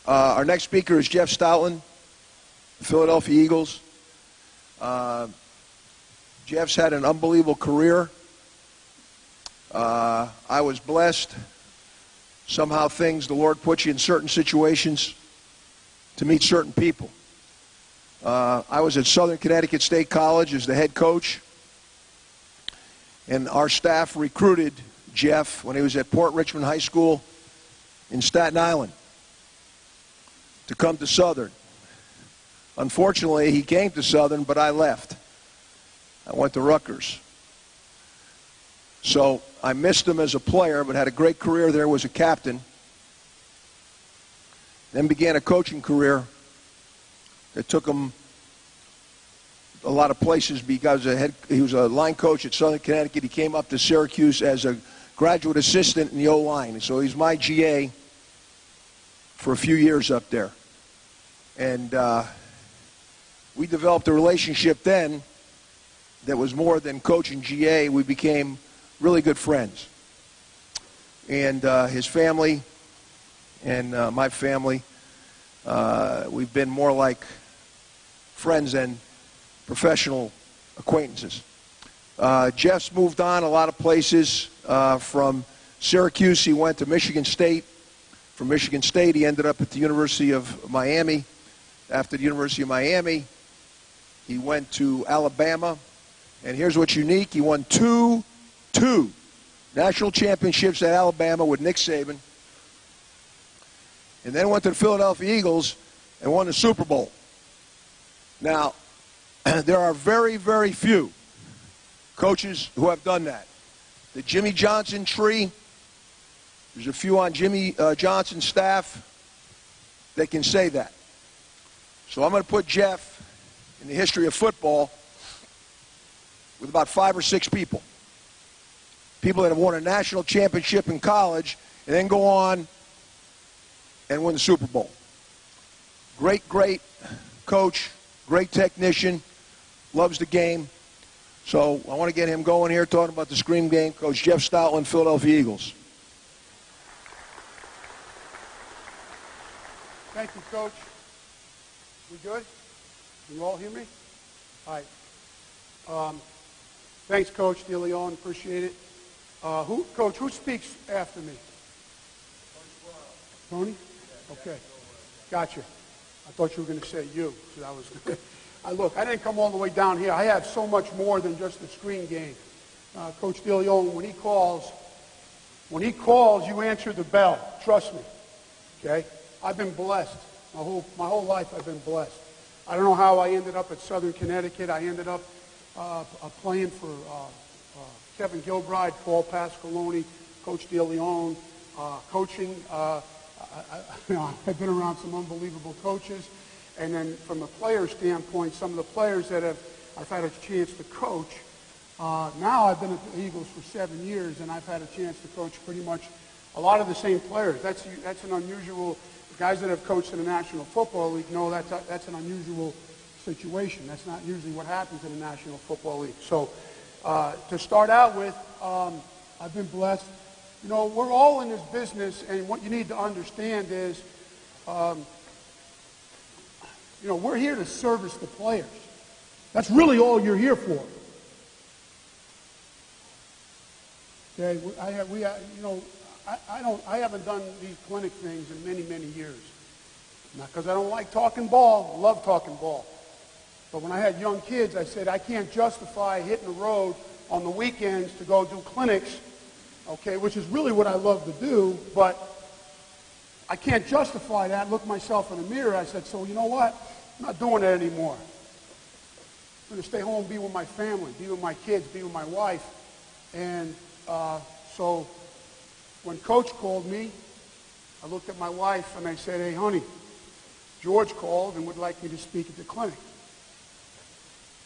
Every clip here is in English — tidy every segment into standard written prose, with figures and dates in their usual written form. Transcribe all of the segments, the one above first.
Our next speaker is Jeff Stoutland, the Philadelphia Eagles. Jeff's had an unbelievable career. I was blessed. Somehow the Lord puts you in certain situations to meet certain people. I was at Southern Connecticut State College as the head coach, and our staff recruited Jeff when he was at Port Richmond High School in Staten Island to come to Southern. Unfortunately, he came to Southern, but I left. I went to Rutgers. So I missed him as a player, but had a great career there, was a captain. Then began a coaching career that took him a lot of places because he was a line coach at Southern Connecticut. He came up to Syracuse as a graduate assistant in the O-line. So he's my GA for a few years up there. And we developed a relationship then that was more than coach and GA. We became really good friends. And his family and my family, we've been more like friends than professional acquaintances. Jeff's moved on a lot of places. From Syracuse, he went to Michigan State. From Michigan State, he ended up at the University of Miami. After the University of Miami, he went to Alabama. And here's what's unique. He won two national championships at Alabama with Nick Saban. And then went to the Philadelphia Eagles and won the Super Bowl. Now, there are very, very few coaches who have done that. The Jimmy Johnson tree, there's a few on Jimmy Johnson's staff that can say that. So I'm going to put Jeff in the history of football with about 5 or 6 people. People that have won a national championship in college and then go on and win the Super Bowl. Great coach, great technician, loves the game. So I want to get him going here talking about the Scream Game. Coach Jeff Stoutland, Philadelphia Eagles. Thank you, Coach. We good? Can you all hear me? All right. Thanks, Coach DeLeone. Appreciate it. Coach, who speaks after me? Tony? Okay. Gotcha. I thought you were going to say you. So that was good. Look, I didn't come all the way down here. I have so much more than just the Screen Game. Coach DeLeone, when he calls, you answer the bell. Trust me. Okay? I've been blessed. My whole life I've been blessed. I don't know how I ended up at Southern Connecticut. I ended up playing for Kevin Gilbride, Paul Pasqualoni, Coach DeLeone, coaching. I've been around some unbelievable coaches. And then from a player standpoint, some of the players that I've had a chance to coach. Now I've been at the Eagles for 7 years, and I've had a chance to coach pretty much a lot of the same players. That's an unusual. Guys that have coached in the National Football League know that's an unusual situation. That's not usually what happens in the National Football League. So to start out with, I've been blessed. You know, we're all in this business, and what you need to understand is, you know, we're here to service the players. That's really all you're here for. Okay, I haven't done these clinic things in many, many years. Not because I don't like talking ball. I love talking ball. But when I had young kids, I said, I can't justify hitting the road on the weekends to go do clinics, okay, which is really what I love to do, but I can't justify that. Look myself in the mirror. I said, so you know what? I'm not doing that anymore. I'm going to stay home, be with my family, be with my kids, be with my wife. And so when Coach called me, I looked at my wife and I said, hey, honey, George called and would like me to speak at the clinic.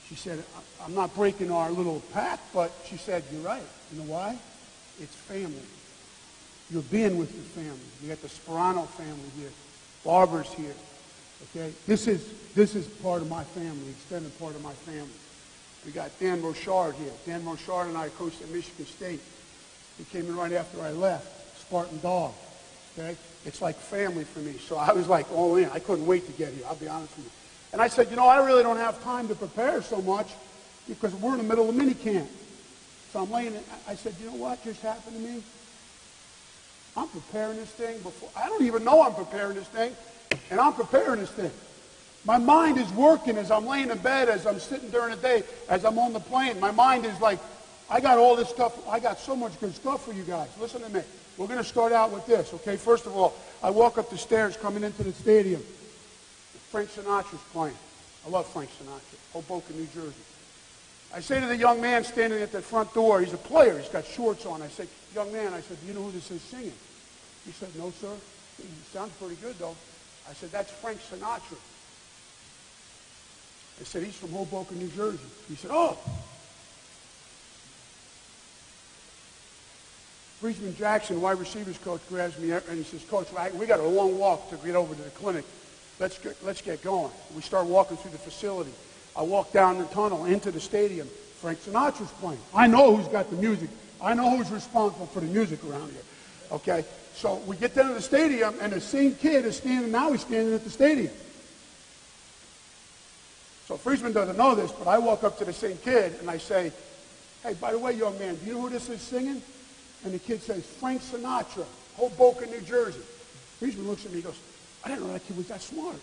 She said, I'm not breaking our little pact, but she said, you're right. You know why? It's family. You're being with your family. You got the Sperano family here. Barber's here. Okay? This is part of my family, extended part of my family. We got Dan Rochard here. Dan Rochard and I coached at Michigan State. He came in right after I left. Spartan Dog. Okay? It's like family for me. So I was like all in. I couldn't wait to get here, I'll be honest with you. And I said, I really don't have time to prepare so much because we're in the middle of mini camp. So I'm laying it. I said, you know what just happened to me? I'm preparing this thing before. I don't even know I'm preparing this thing, and I'm preparing this thing. My mind is working as I'm laying in bed, as I'm sitting during the day, as I'm on the plane. My mind is like, I got all this stuff. I got so much good stuff for you guys. Listen to me. We're going to start out with this, okay? First of all, I walk up the stairs coming into the stadium. Frank Sinatra's playing. I love Frank Sinatra, Hoboken, New Jersey. I say to the young man standing at the front door, he's a player, he's got shorts on. I say, young man, I said, do you know who this is singing? He said, no, sir. He sounds pretty good, though. I said, that's Frank Sinatra. I said, he's from Hoboken, New Jersey. He said, oh. Friesman Jackson, wide receivers coach, grabs me and he says, Coach, we got a long walk to get over to the clinic. Let's get going. We start walking through the facility. I walk down the tunnel into the stadium. Frank Sinatra's playing. I know who's got the music. I know who's responsible for the music around here. Okay? So we get down to the stadium, and the same kid is standing, now he's standing at the stadium. So Friesman doesn't know this, but I walk up to the same kid, and I say, hey, by the way, young man, do you know who this is singing? And the kid says, Frank Sinatra, Hoboken, New Jersey. Friesman looks at me and goes, I didn't know that kid was that smart.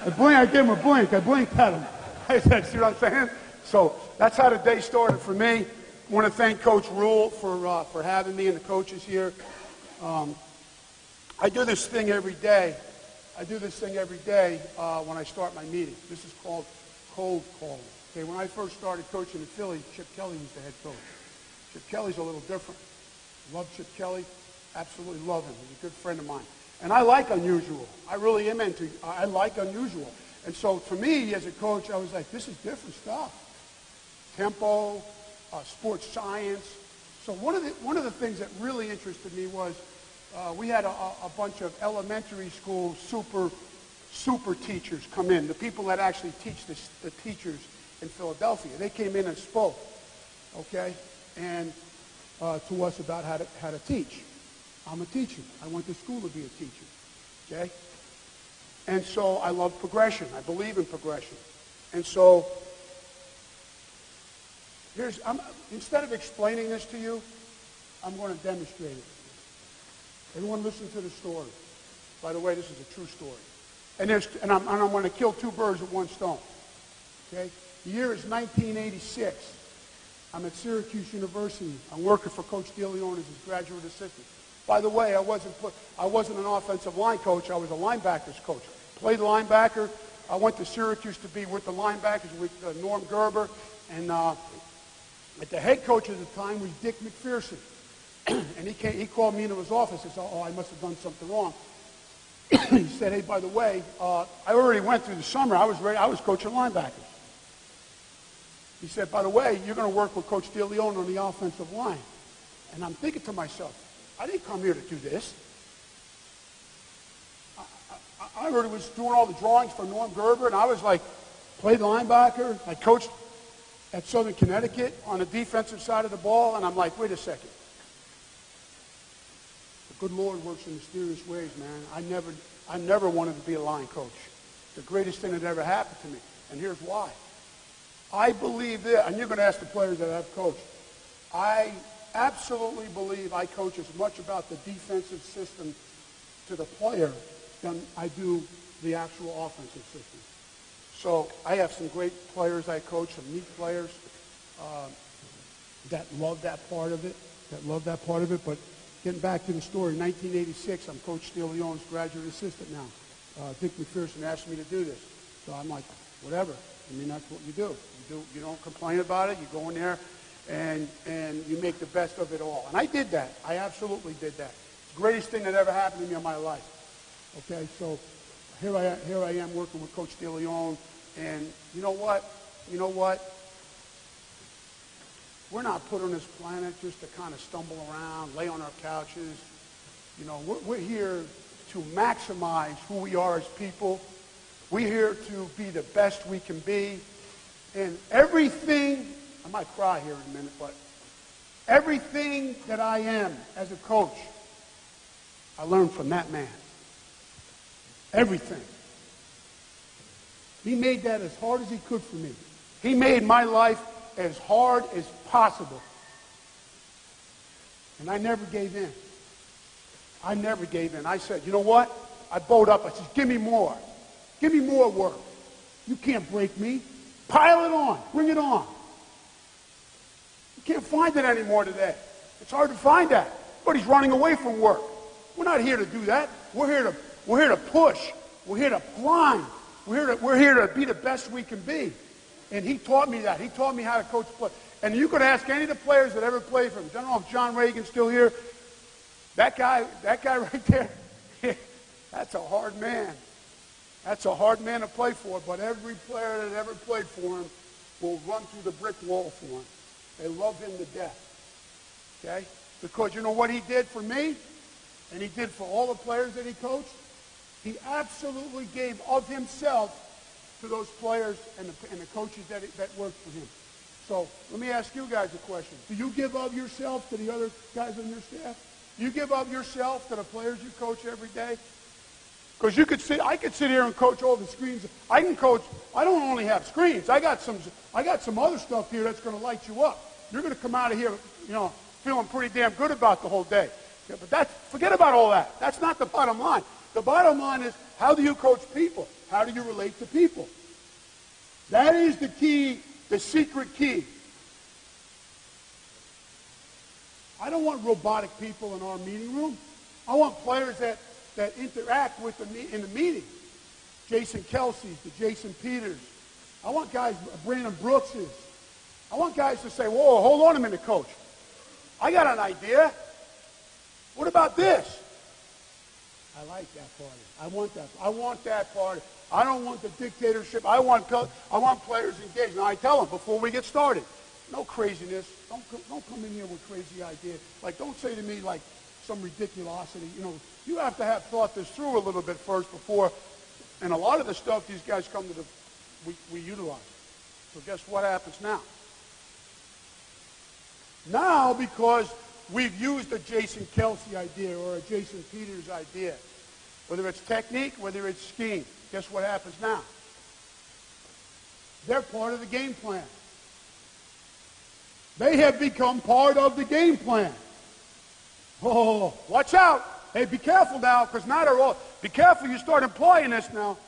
I gave him a blink. I blinked at him. I said, see what I'm saying? So that's how the day started for me. I want to thank Coach Rule for having me and the coaches here. I do this thing every day. When I start my meeting. This is called cold calling. Okay, when I first started coaching in Philly, Chip Kelly was the head coach. Chip Kelly's a little different. Love Chip Kelly. Absolutely love him. He's a good friend of mine. And I like unusual. I really am I like unusual. And so for me, as a coach, I was like, this is different stuff. Tempo, sports science. So one of the things that really interested me was we had a bunch of elementary school super teachers come in, the people that actually teach the teachers in Philadelphia. They came in and spoke, okay, and to us about how to teach. I'm a teacher. I went to school to be a teacher, okay? And so I love progression. I believe in progression. And so instead of explaining this to you, I'm going to demonstrate it. Everyone listen to the story. By the way, this is a true story. And I'm going to kill two birds with one stone. Okay? The year is 1986. I'm at Syracuse University. I'm working for Coach DeLeone as his graduate assistant. By the way, I wasn't an offensive line coach. I was a linebackers coach. Played linebacker. I went to Syracuse to be with the linebackers with Norm Gerber. And the head coach at the time was Dick McPherson. And he called me into his office and said, I must have done something wrong. He said, hey, by the way, I already went through the summer. I was ready. I was coaching linebackers. He said, by the way, you're going to work with Coach DeLeone on the offensive line. And I'm thinking to myself, I didn't come here to do this. I already was doing all the drawings for Norm Gerber, and I was like, played linebacker. I coached at Southern Connecticut on the defensive side of the ball, and I'm like, wait a second. The good Lord works in mysterious ways, man. I never wanted to be a line coach. The greatest thing that ever happened to me, and here's why. I believe that, and you're going to ask the players that I've coached, I absolutely believe I coach as much about the defensive system to the player than I do the actual offensive system. So I have some great players I coach, some neat players that love that part of it, but getting back to the story, 1986, I'm Coach DeLeone's graduate assistant now. Dick McPherson asked me to do this. So I'm like, whatever. I mean, that's what you do. You don't complain about it. You go in there and you make the best of it all. And I did that. I absolutely did that. It's the greatest thing that ever happened to me in my life. Okay, so here I am working with Coach DeLeone. And you know what? We're not put on this planet just to kind of stumble around, lay on our couches. You know, we're here to maximize who we are as people. We're here to be the best we can be. And everything, I might cry here in a minute, but everything that I am as a coach, I learned from that man. Everything. He made that as hard as he could for me. He made my life as hard as possible. And I never gave in. I never gave in. I said, you know what? I bowed up. I said, give me more. Give me more work. You can't break me. Pile it on. Bring it on. You can't find it anymore today. It's hard to find that. Everybody's running away from work. We're not here to do that. We're here to push. We're here to climb. We're here to be the best we can be. And he taught me that. He taught me how to coach play. And you could ask any of the players that ever played for him. I don't know if John Reagan's still here. That guy right there, that's a hard man. That's a hard man to play for. But every player that ever played for him will run through the brick wall for him. They love him to death. Okay? Because you know what he did for me? And he did for all the players that he coached? He absolutely gave of himself to those players and the coaches that worked for him. So let me ask you guys a question. Do you give of yourself to the other guys on your staff? Do you give of yourself to the players you coach every day? Because I could sit here and coach all the screens. I can coach. I don't only have screens. I got some other stuff here that's going to light you up. You're going to come out of here, feeling pretty damn good about the whole day. Yeah, but forget about all that. That's not the bottom line. The bottom line is, how do you coach people? How do you relate to people? That is the key, the secret key. I don't want robotic people in our meeting room. I want players that interact with in the meeting. Jason Kelsey's, the Jason Peters. I want guys, Brandon Brooks's. I want guys to say, whoa, hold on a minute, coach. I got an idea. What about this? I like that party. I want that party. I don't want the dictatorship. I want players engaged. Now I tell them before we get started, no craziness. Don't come in here with crazy ideas. Like, don't say to me like some ridiculosity. You have to have thought this through a little bit first before. And a lot of the stuff these guys come to we utilize. So guess what happens now? Now, because we've used a Jason Kelsey idea or a Jason Peters idea, whether it's technique, whether it's scheme, guess what happens now? They're part of the game plan. They have become part of the game plan. Oh, watch out. Hey, be careful now, because now they're all, be careful, you start employing this now.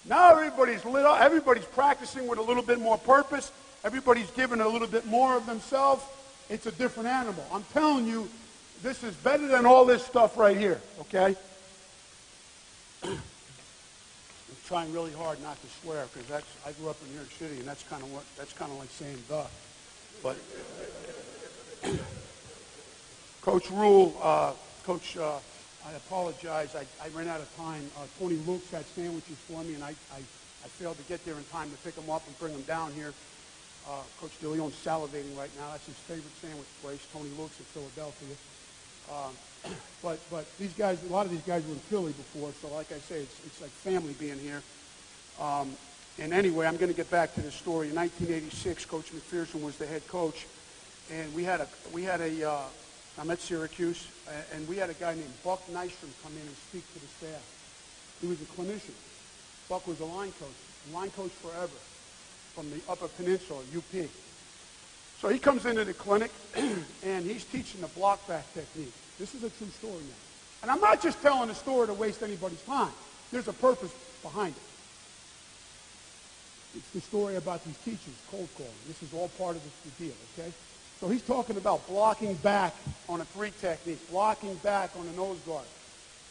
Now everybody's lit up. Everybody's practicing with a little bit more purpose. Everybody's giving a little bit more of themselves. It's a different animal. I'm telling you, this is better than all this stuff right here, okay? I'm trying really hard not to swear, because I grew up in New York City, and that's kind of like saying duh. But Coach Rule, Coach, I apologize. I ran out of time. Tony Luke's had sandwiches for me, and I failed to get there in time to pick them up and bring them down here. Coach DeLeone's salivating right now. That's his favorite sandwich place, Tony Luke's in Philadelphia. But these guys, a lot of these guys were in Philly before, so like I say, it's like family being here. And anyway, I'm going to get back to the story. In 1986, Coach McPherson was the head coach, and I'm at Syracuse, and we had a guy named Buck Nystrom come in and speak to the staff. He was a clinician. Buck was a line coach forever, from the Upper Peninsula, UP. So he comes into the clinic, and he's teaching the block back technique. This is a true story now. And I'm not just telling a story to waste anybody's time. There's a purpose behind it. It's the story about these teachers, cold calling. This is all part of the deal, okay? So he's talking about blocking back on a 3 technique, blocking back on a nose guard.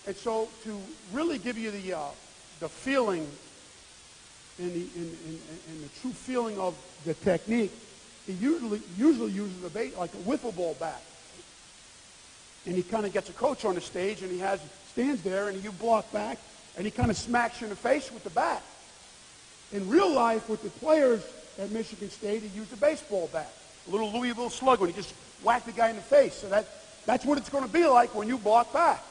And so to really give you the feeling and the true feeling of the technique, he usually uses a bait like a wiffle ball bat. And he kind of gets a coach on the stage, and he stands there, and you block back, and he kind of smacks you in the face with the bat. In real life, with the players at Michigan State, he used a baseball bat, a little Louisville Slugger, and he just whacked the guy in the face. So that's what it's going to be like when you block back.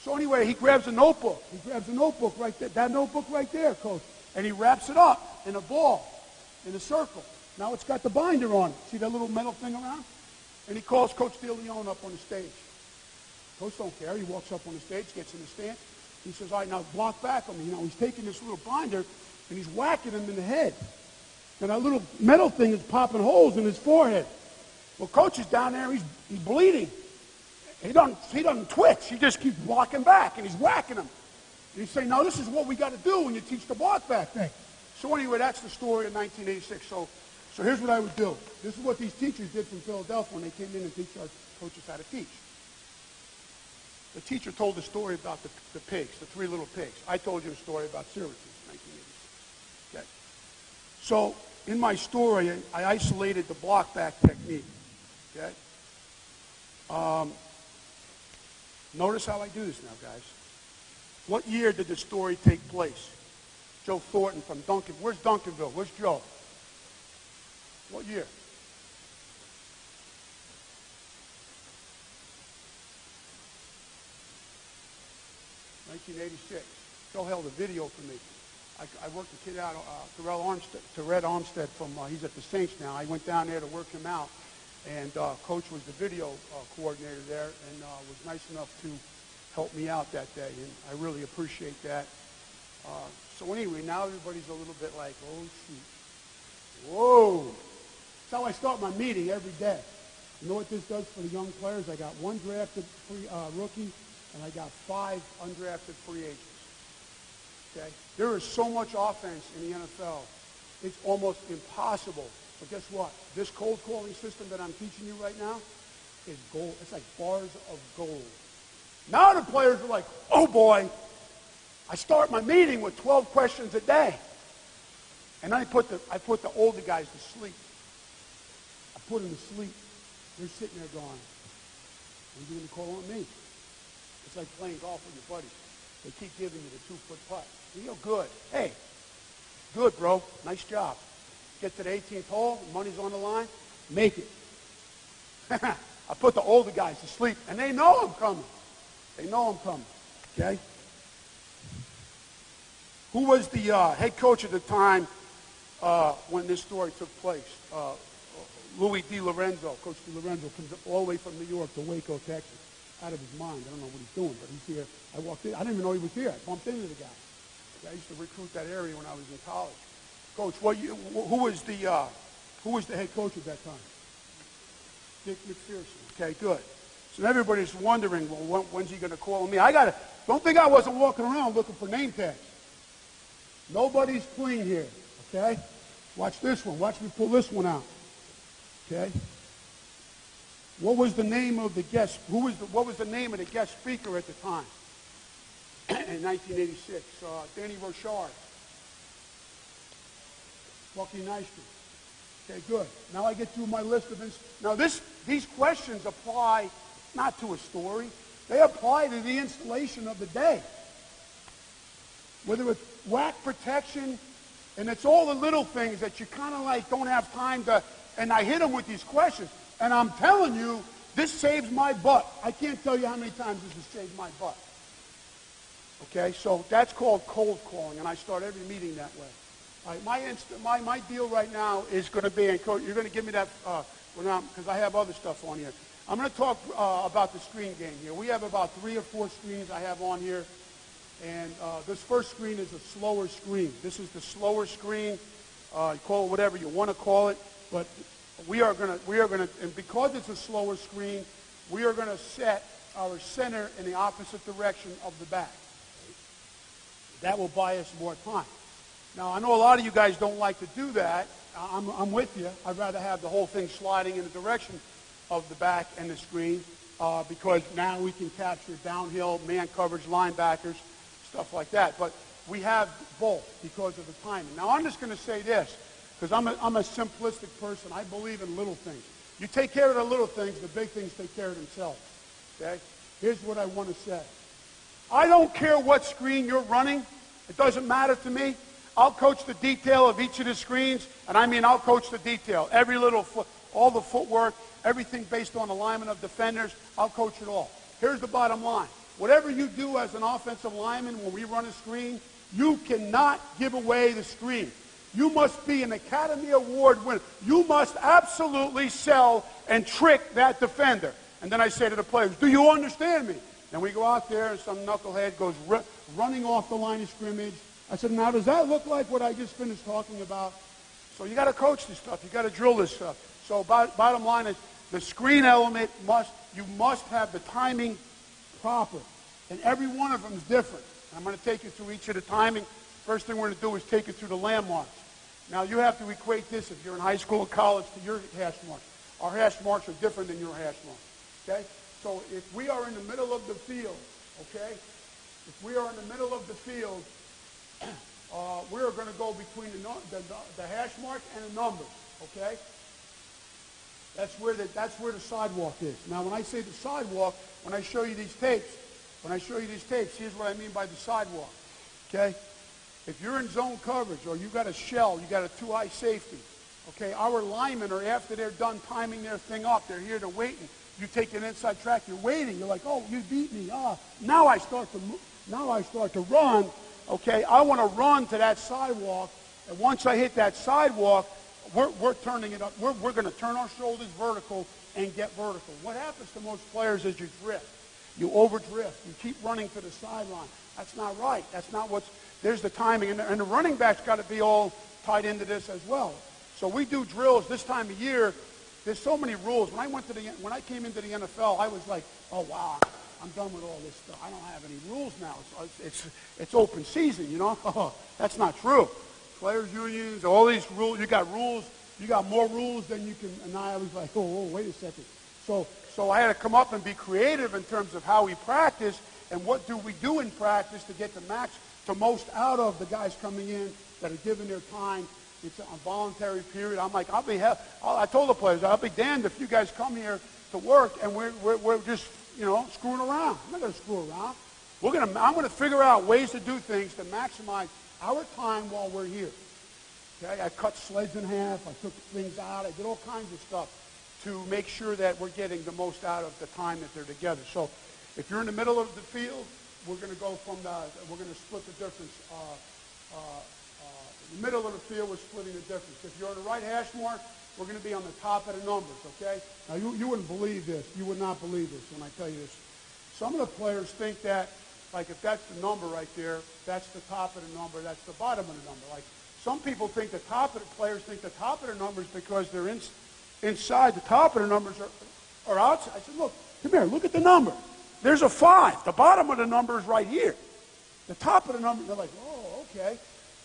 So anyway, he grabs a notebook. He grabs a notebook right there, that notebook right there, coach, and he wraps it up in a ball, in a circle. Now it's got the binder on it. See that little metal thing around? And he calls Coach DeLeone up on the stage. Coach don't care. He walks up on the stage, gets in the stand. He says, all right, now block back on me. He's taking this little binder, and he's whacking him in the head. And that little metal thing is popping holes in his forehead. Well, coach is down there, he's bleeding. He doesn't twitch. He just keeps blocking back, and he's whacking him. And he's saying, no, this is what we got to do when you teach the block back thing. So anyway, that's the story of 1986. So here's what I would do. This is what these teachers did from Philadelphia when they came in and teach our coaches how to teach. The teacher told the story about the pigs, the 3 little pigs. I told you a story about Syracuse in 1986. Okay. So in my story, I isolated the block back technique. Okay. Notice how I do this now, guys. What year did the story take place? Joe Thornton from Duncan. Where's Duncanville? Where's Joe? What year? '86. Joe held a video for me. I worked a kid out, Terrell Armstead from, he's at the Saints now. I went down there to work him out, and Coach was the video coordinator there, and was nice enough to help me out that day, and I really appreciate that. So anyway, now everybody's a little bit like, oh, shoot. Whoa. That's how I start my meeting every day. You know what this does for the young players? I got 1 drafted rookie, and I got 5 undrafted free agents. Okay? There is so much offense in the NFL, it's almost impossible. But guess what? This cold calling system that I'm teaching you right now is gold. It's like bars of gold. Now the players are like, oh boy, I start my meeting with 12 questions a day. And then I put the older guys to sleep. I put them to sleep. They're sitting there going, when are you going to call on me? It's like playing golf with your buddies. They keep giving you the 2-foot putt. You go, good. Hey, good, bro. Nice job. Get to the 18th hole, money's on the line, make it. I put the older guys to sleep, and they know I'm coming. They know I'm coming, okay? Who was the head coach at the time when this story took place? Louis DiLorenzo. Coach DiLorenzo comes all the way from New York to Waco, Texas. Out of his mind. I don't know what he's doing, but he's here. I walked in. I didn't even know he was here. I bumped into the guy. I used to recruit that area when I was in college. Coach, who was the head coach at that time? Dick McPherson. Okay, good. So everybody's wondering, well, when's he going to call me? Don't think I wasn't walking around looking for name tags. Nobody's clean here, okay? Watch this one. Watch me pull this one out, okay? What was the name of the guest? What was the name of the guest speaker at the time in 1986? Danny Rochard. Bucky Nystrom. Okay, good. Now I get through my list of... Now these questions apply not to a story. They apply to the installation of the day. Whether it's whack protection, and it's all the little things that you kind of like don't have time to... And I hit them with these questions. And I'm telling you, this saves my butt. I can't tell you how many times this has saved my butt. Okay, so that's called cold calling, and I start every meeting that way. All right, my deal right now is going to be, and Coach, you're going to give me that, because I have other stuff on here. I'm going to talk about the screen game here. We have about 3 or 4 screens I have on here, and this first screen is a slower screen. This is the slower screen. You call it whatever you want to call it, but we are going to, and because it's a slower screen, we are going to set our center in the opposite direction of the back. That will buy us more time. Now, I know a lot of you guys don't like to do that. I'm with you. I'd rather have the whole thing sliding in the direction of the back and the screen because now we can capture downhill, man coverage, linebackers, stuff like that. But we have both because of the timing. Now, I'm just going to say this. Because I'm a simplistic person. I believe in little things. You take care of the little things, the big things take care of themselves. Okay? Here's what I want to say. I don't care what screen you're running. It doesn't matter to me. I'll coach the detail of each of the screens, and I mean I'll coach the detail. Every little foot, all the footwork, everything based on alignment of defenders, I'll coach it all. Here's the bottom line. Whatever you do as an offensive lineman when we run a screen, you cannot give away the screen. You must be an Academy Award winner. You must absolutely sell and trick that defender. And then I say to the players, do you understand me? Then we go out there and some knucklehead goes running off the line of scrimmage. I said, now does that look like what I just finished talking about? So you got to coach this stuff. You got to drill this stuff. So bottom line is the screen element you must have the timing proper. And every one of them is different. I'm going to take you through each of the timing. First thing we're going to do is take you through the landmarks. Now you have to equate this if you're in high school or college to your hash marks. Our hash marks are different than your hash marks. Okay? So if we are in the middle of the field, okay? If we are in the middle of the field, we're going to go between the hash mark and the numbers, okay? That's where the sidewalk is. Now, when I say the sidewalk, when I show you these tapes, here's what I mean by the sidewalk, okay? If you're in zone coverage or you got a shell, you got a two-high safety, okay, our linemen are, after they're done timing their thing up, they're here to waiting. You take an inside track, you're waiting. You're like, oh, you beat me. Now I start to run, okay? I want to run to that sidewalk, and once I hit that sidewalk, we're turning it up. We're going to turn our shoulders vertical and get vertical. What happens to most players is you drift. You overdrift. You keep running to the sideline. That's not right. That's not there's the timing. And the running back's got to be all tied into this as well. So we do drills this time of year. There's so many rules. When I came into the NFL, I was like, oh, wow, I'm done with all this stuff. I don't have any rules now. It's open season, you know? Oh, that's not true. Players unions, all these rules. You got rules. You got more rules than you can. And I was like, oh, wait a second. So I had to come up and be creative in terms of how we practice and what do we do in practice to get the most out of the guys coming in that are giving their time. It's a voluntary period. I'm like, I told the players, I'll be damned if you guys come here to work and we're just, screwing around. I'm not going to screw around. I'm going to figure out ways to do things to maximize our time while we're here. Okay? I cut sleds in half. I took things out. I did all kinds of stuff to make sure that we're getting the most out of the time that they're together. So if you're in the middle of the field, we're going to we're going to split the difference. In the middle of the field, we're splitting the difference. If you're on the right hash mark, we're going to be on the top of the numbers, okay? Now, you wouldn't believe this. You would not believe this when I tell you this. Some of the players think that, like, if that's the number right there, that's the top of the number, that's the bottom of the number. Like, some people think players think the top of the numbers because they're inside. The top of the numbers are outside. I said, look, come here, look at the number. There's a 5. The bottom of the number is right here. The top of the number, they're like, oh, okay.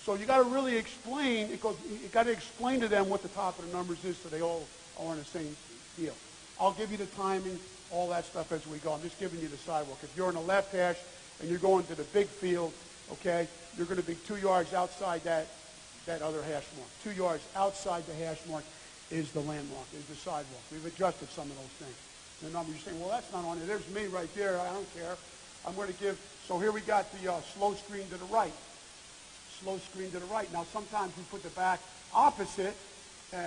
So you got to really explain, because you got to explain to them what the top of the numbers is so they all are on the same deal. I'll give you the timing, all that stuff as we go. I'm just giving you the sidewalk. If you're on the left hash and you're going to the big field, okay, you're going to be 2 yards outside that other hash mark. 2 yards outside the hash mark is the landmark, is the sidewalk. We've adjusted some of those things. The number, you're saying, well, that's not on there. There's me right there. I don't care. I'm going to give, so here we got the slow screen to the right. Slow screen to the right. Now, sometimes we put the back opposite.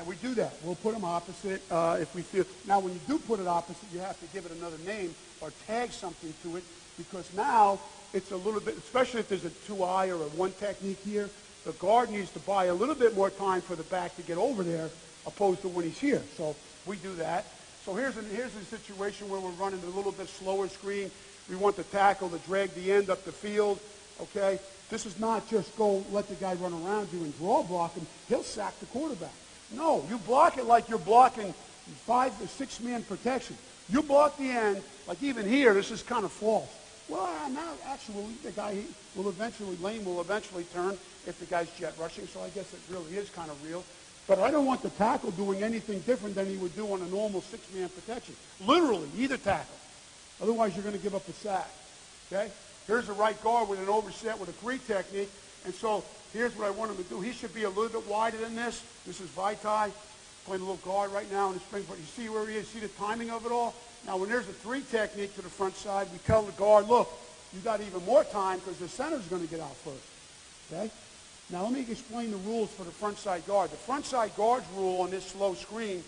We do that. We'll put them opposite if we feel. Now, when you do put it opposite, you have to give it another name or tag something to it, because now it's a little bit, especially if there's a 2-eye or a 1 technique here, the guard needs to buy a little bit more time for the back to get over there opposed to when he's here. So we do that. So here's a situation where we're running a little bit slower screen. We want the tackle to drag the end up the field, okay? This is not just go let the guy run around you and draw block him. He'll sack the quarterback. No, you block it like you're blocking 5 or 6 man protection. You block the end, like even here, this is kind of false. Well, now actually the guy Lane will eventually turn if the guy's jet rushing, so I guess it really is kind of real. But I don't want the tackle doing anything different than he would do on a normal 6-man protection. Literally, either tackle. Otherwise, you're going to give up a sack. Okay? Here's the right guard with an overset with a 3 technique. And so here's what I want him to do. He should be a little bit wider than this. This is Vitae. Playing a little guard right now in the spring. But you see where he is? See the timing of it all? Now, when there's a 3 technique to the front side, we tell the guard, look, you got even more time because the center's going to get out first. Okay? Now, let me explain the rules for the front side guard. The front side guard's rule on this slow screen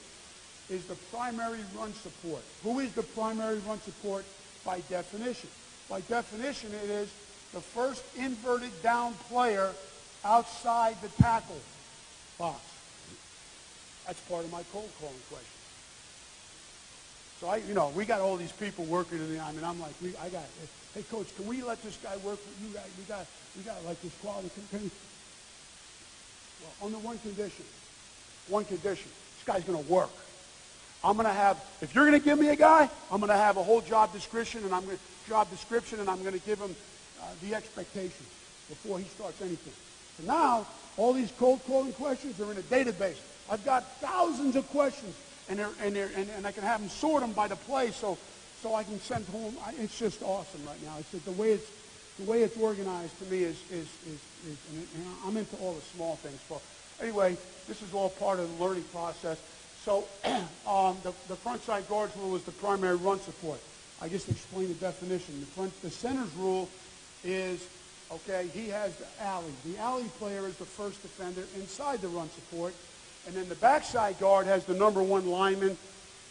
is the primary run support. Who is the primary run support by definition? By definition, it is the first inverted down player outside the tackle box. That's part of my cold calling question. So we got all these people working in the. I mean, I'm like, hey coach, can we let this guy work with you guys? We got like this quality. Well, under one condition. This guy's going to work. I'm going to have. If you're going to give me a guy, I'm going to have a whole job description, and I'm going to give him the expectations before he starts anything. So now, all these cold calling questions are in a database. I've got thousands of questions, and I can have them sort them by the play, so I can send home. It's just awesome right now. It's the way it's organized to me is and I'm into all the small things. But anyway, this is all part of the learning process. So the front side guards rule is the primary run support. I just explained the definition. The center's rule is, okay, he has the alley. The alley player is the first defender inside the run support. And then the backside guard has the number 1 lineman.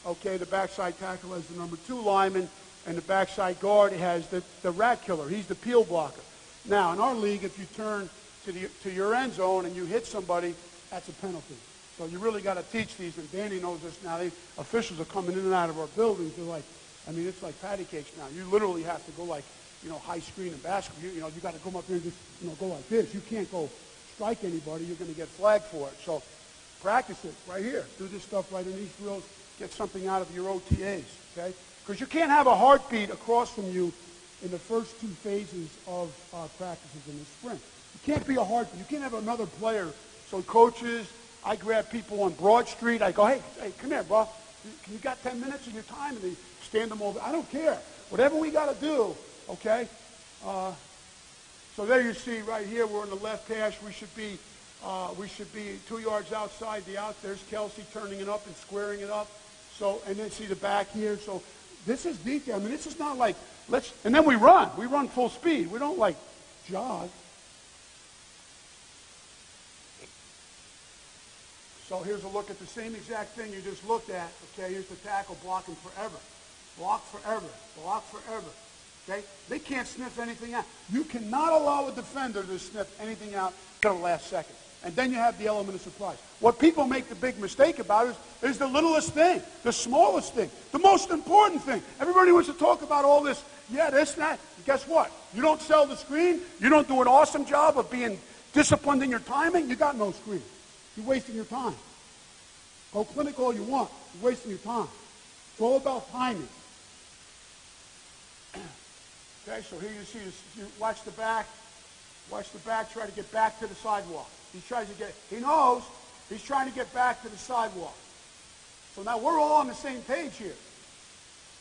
Okay, the backside tackle has the number 2 lineman. And the backside guard has the rat killer. He's the peel blocker. Now, in our league, if you turn to your end zone and you hit somebody, that's a penalty. So you really got to teach these, and Danny knows this now. Officials are coming in and out of our buildings. They're like, I mean, it's like patty cakes now. You literally have to go like, high screen and basketball. You got to come up here and just, go like this. You can't go strike anybody. You're going to get flagged for it. So practice it right here. Do this stuff right in these drills. Get something out of your OTAs, okay? Because you can't have a heartbeat across from you in the first 2 phases of practices in the sprint. You can't be a heartbeat. You can't have another player. So coaches, I grab people on Broad Street. I go, hey, come here, bro. You got 10 minutes of your time? And they stand them over. I don't care. Whatever we got to do, okay? So there you see right here, we're in the left hash. We should be 2 yards outside the out. There's Kelsey turning it up and squaring it up. So, and then see the back here. So this is detail. I mean, this is not like, and then we run. We run full speed. We don't like jog. So here's a look at the same exact thing you just looked at. Okay, here's the tackle blocking forever. Block forever. Block forever. Okay? They can't sniff anything out. You cannot allow a defender to sniff anything out until the last second. And then you have the element of surprise. What people make the big mistake about is the littlest thing, the smallest thing, the most important thing. Everybody wants to talk about all this, this, that. Guess what? You don't sell the screen. You don't do an awesome job of being disciplined in your timing. You got no screen. You're wasting your time. Go clinic all you want. You're wasting your time. It's all about timing. Okay, so here you see, you watch the back. Watch the back try to get back to the sidewalk. He knows he's trying to get back to the sidewalk. So now we're all on the same page here.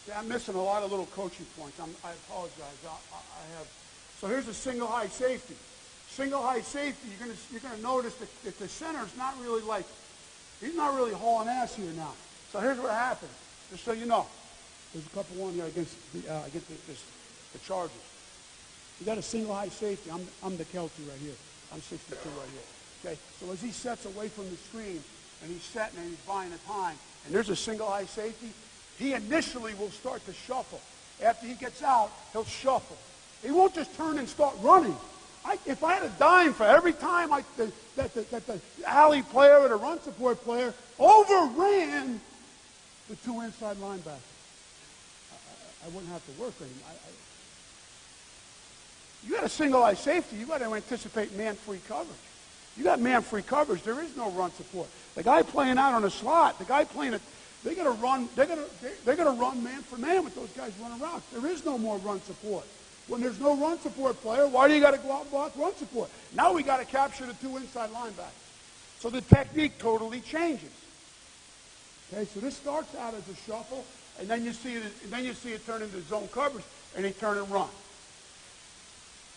See, I'm missing a lot of little coaching points. I apologize. I have. So here's a single high safety. Single high safety, you're gonna notice that the center's not really he's not really hauling ass here now. So here's what happened, just so you know. There's a couple on here against the Chargers. You got a single high safety. I'm the Kelsey right here. I'm 62 right here. Okay, so as he sets away from the screen, and he's setting and he's buying the time, and there's a single high safety, he initially will start to shuffle. After he gets out, he'll shuffle. He won't just turn and start running. If I had a dime for every time that the alley player or the run support player overran the 2 inside linebackers, I wouldn't have to work anymore. You got a single high safety, you got to anticipate man-free coverage. You got man-free coverage, there is no run support. The guy playing out on a slot, the guy playing they're gonna run man for man with those guys running around. There is no more run support. When there's no run support player, why do you got to go out and block run support? Now we got to capture the 2 inside linebackers. So the technique totally changes. Okay, so this starts out as a shuffle, and then you see it turn into zone coverage, and they turn and run.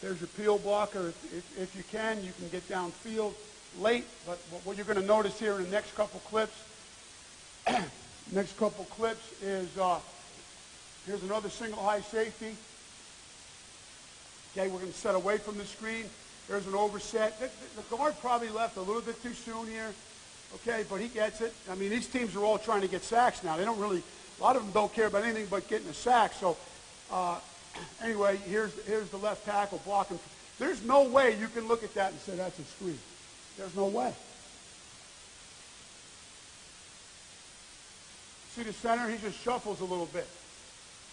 There's your peel blocker. If you can get downfield late. But what you're going to notice here in the next couple clips, is here's another single high safety. Okay, we're going to set away from the screen. There's an overset. The guard probably left a little bit too soon here. Okay, but he gets it. I mean, these teams are all trying to get sacks now. They don't really, a lot of them don't care about anything but getting a sack. So anyway, here's the left tackle blocking. There's no way you can look at that and say that's a screen. There's no way. See the center? He just shuffles a little bit.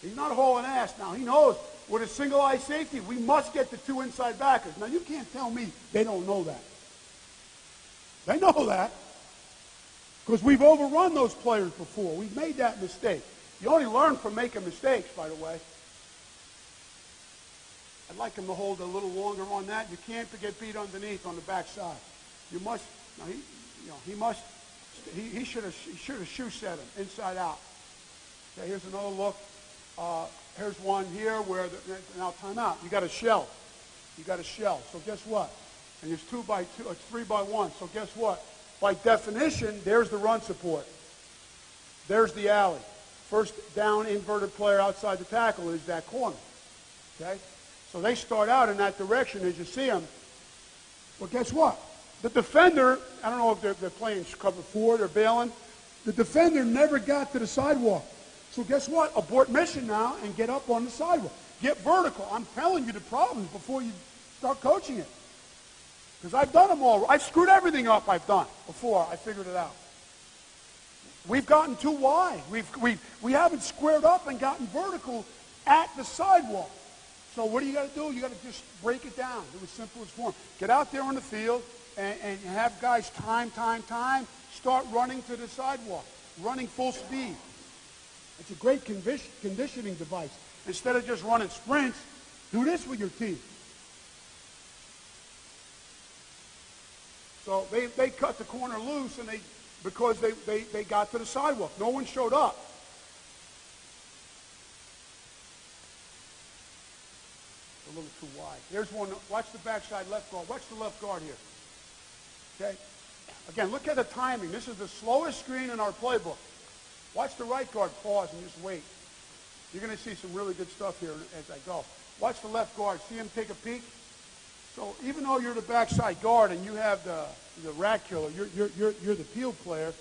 He's not hauling ass now. He knows with a single eye safety, we must get the two inside backers. Now, you can't tell me they don't know that. They know that. Because we've overrun those players before. We've made that mistake. You only learn from making mistakes, by the way. I'd like him to hold a little longer on that. You can't get beat underneath on the backside. You must, now he should have shoe set him inside out. Okay, here's another look. Here's one here where, now timeout. You got a shell. You got a shell. So guess what? And it's 2 by 2, it's 3 by 1. So guess what? By definition, there's the run support. There's the alley. First down inverted player outside the tackle is that corner. Okay? So they start out in that direction as you see them. Well, guess what? The defender, I don't know if they're playing cover 4, they're bailing. The defender never got to the sidewalk. So guess what? Abort mission now and get up on the sidewalk. Get vertical. I'm telling you the problems before you start coaching it. Because I've done them all. I've screwed everything up I've done before I figured it out. We've gotten too wide. We haven't squared up and gotten vertical at the sidewalk. So what do you got to do? You got to just break it down. Do the simplest form. Get out there on the field and have guys time, start running to the sidewalk, running full speed. It's a great conditioning device. Instead of just running sprints, do this with your team. So they cut the corner loose and because they got to the sidewalk. No one showed up. A little too wide. There's one. Watch the backside left guard. Watch the left guard here. Okay? Again, look at the timing. This is the slowest screen in our playbook. Watch the right guard pause and just wait. You're going to see some really good stuff here as I go. Watch the left guard. See him take a peek? So even though you're the backside guard and you have the rat killer, you're the peel player,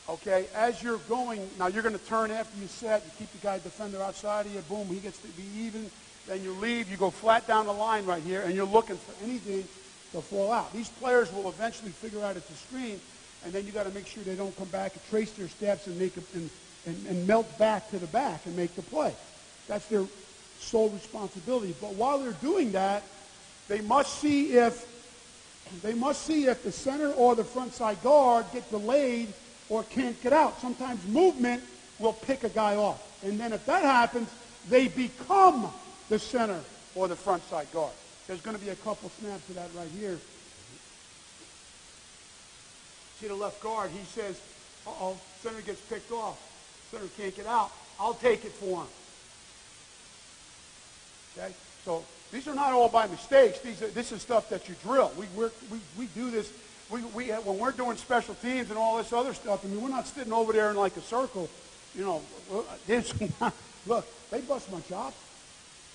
okay, as you're going, now you're going to turn after you set, you keep the guy defender outside of you, boom, he gets to be even, then you leave, you go flat down the line right here, and you're looking for anything to fall out. These players will eventually figure out it's a screen, and then you got to make sure they don't come back and trace their steps and make and melt back to the back and make the play. That's their sole responsibility. But while they're doing that, they must see if the center or the front side guard get delayed or can't get out. Sometimes movement will pick a guy off. And then if that happens, they become the center or the front side guard. There's going to be a couple snaps of that right here. See the left guard, he says, uh-oh, center gets picked off. Center can't get out. I'll take it for him. Okay? So these are not all by mistakes. This is stuff that you drill. We do this. When we're doing special teams and all this other stuff, I mean, we're not sitting over there in like a circle. You know, look, they bust my chops.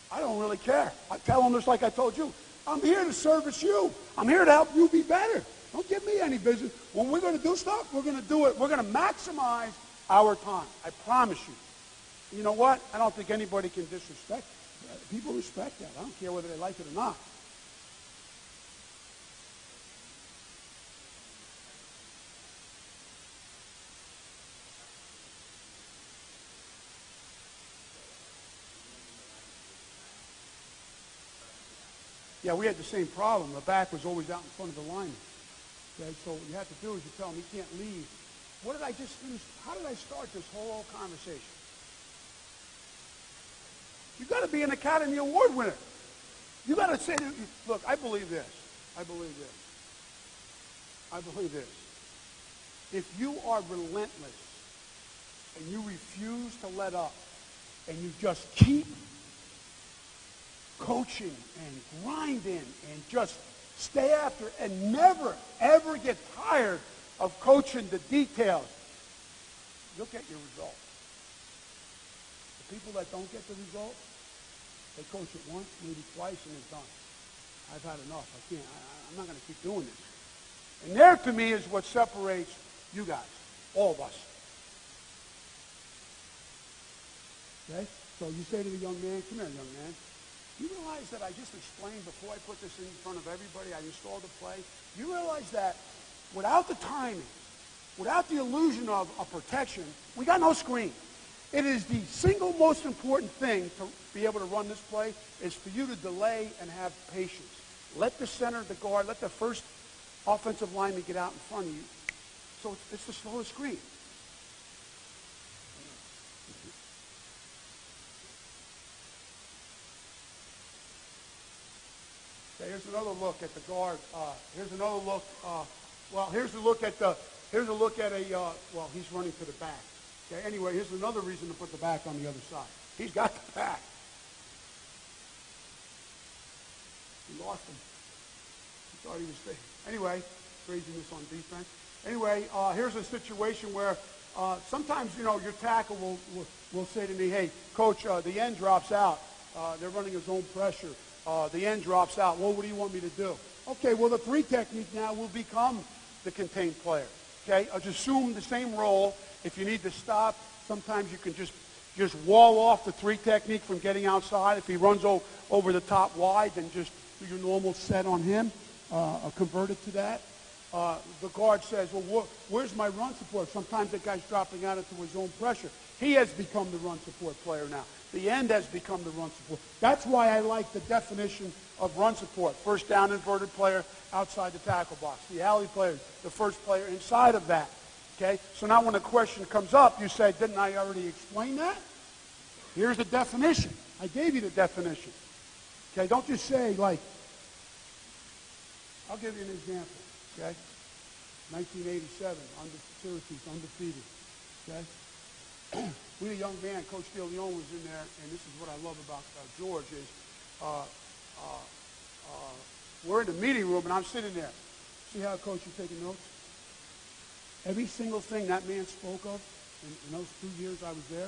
I don't really care. I tell them just like I told you. I'm here to service you. I'm here to help you be better. Don't give me any business. When we're going to do stuff, we're going to do it. We're going to maximize our time. I promise you. You know what? I don't think anybody can disrespect that. People respect that. I don't care whether they like it or not. Yeah, we had the same problem. The back was always out in front of the lineman. Okay, so what you have to do is you tell him he can't leave. What did I just finish? How did I start this whole conversation? You've got to be an Academy Award winner. You got to say, look, I believe this. I believe this. I believe this. If you are relentless and you refuse to let up and you just keep coaching and grinding and just stay after and never, ever get tired of coaching the details, you'll get your results. The people that don't get the results, they coach it once, maybe twice, and it's done. I've had enough. I can't. I'm not going to keep doing this. And there, to me, is what separates you guys, all of us. Okay? So you say to the young man, come here, young man. You realize that I just explained before I put this in front of everybody, I installed the play. You realize that without the timing, without the illusion of a protection, we got no screen. It is the single most important thing to be able to run this play is for you to delay and have patience. Let the center, the guard, let the first offensive lineman get out in front of you. So it's the slowest screen. Okay, here's another look at the guard. Here's another look. Here's a look at well, he's running to the back. Okay, anyway, here's another reason to put the back on the other side. He's got the back. He lost him. He thought he was safe. Anyway, craziness on defense. Anyway, here's a situation where sometimes, your tackle will say to me, hey, coach, the end drops out. They're running a zone pressure. The end drops out. Well, what do you want me to do? Okay, well, the 3 technique now will become the contained player. Okay, I'll just assume the same role. If you need to stop, sometimes you can just wall off the 3 technique from getting outside. If he runs over the top wide, then just do your normal set on him, convert it to that. The guard says, well, where's my run support? Sometimes the guy's dropping out into his own pressure. He has become the run support player now. The end has become the run support. That's why I like the definition of run support. First down inverted player outside the tackle box. The alley player, the first player inside of that. Okay? So now when a question comes up, you say, didn't I already explain that? Here's the definition. I gave you the definition. Okay? Don't just say, like, I'll give you an example. Okay? 1987, Syracuse, undefeated. Okay? We had a young man, Coach DeLeone was in there, and this is what I love about George is we're in the meeting room, and I'm sitting there. See how, Coach, you're taking notes? Every single thing that man spoke of in those 2 years I was there,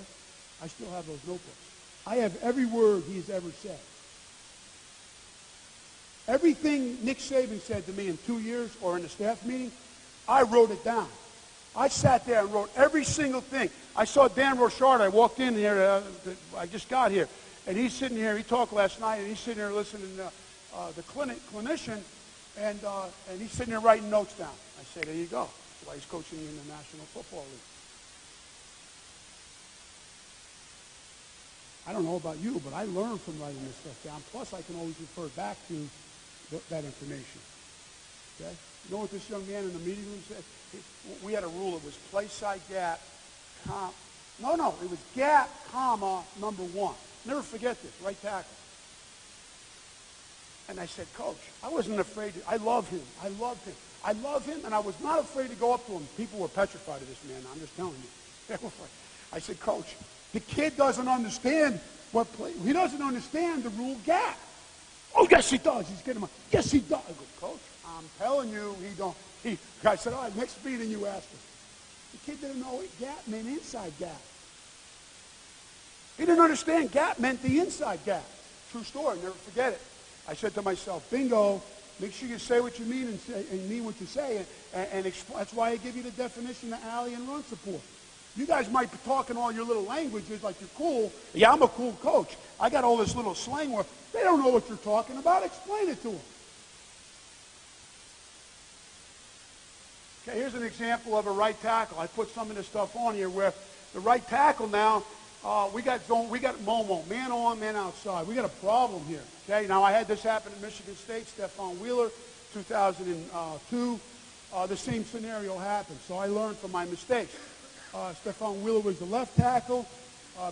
I still have those notebooks. I have every word he's ever said. Everything Nick Saban said to me in 2 years or in the staff meeting, I wrote it down. I sat there and wrote every single thing. I saw Dan Rochard. I walked in here. I just got here. And he's sitting here. He talked last night, and he's sitting here listening to the clinician, and he's sitting there writing notes down. I say, there you go. That's why he's coaching in the National Football League. I don't know about you, but I learn from writing this stuff down. Plus, I can always refer back to that information. Okay? You know what this young man in the meeting room said? We had a rule. It was play side gap, it was gap, comma, number 1. Never forget this, right tackle. And I said, Coach, I wasn't afraid. I love him. I love him, and I was not afraid to go up to him. People were petrified of this man. I'm just telling you. I said, Coach, the kid doesn't understand what play. He doesn't understand the rule gap. Oh, yes, he does. He's getting my. Yes, he does. I go, Coach, I'm telling you, he don't. I said, all right, next meeting you ask him. The kid didn't know what gap meant inside gap. He didn't understand gap meant the inside gap. True story. Never forget it. I said to myself, bingo, make sure you say what you mean and mean what you say. And that's why I give you the definition of alley and run support. You guys might be talking all your little languages like you're cool. Yeah, I'm a cool coach. I got all this little slang where they don't know what you're talking about. Explain it to them. Okay, here's an example of a right tackle. I put some of this stuff on here where the right tackle now, we got Momo, man on, man outside. We got a problem here. Okay, now I had this happen at Michigan State, Stephon Wheeler, 2002. The same scenario happened, so I learned from my mistakes. Stephon Wheeler was the left tackle,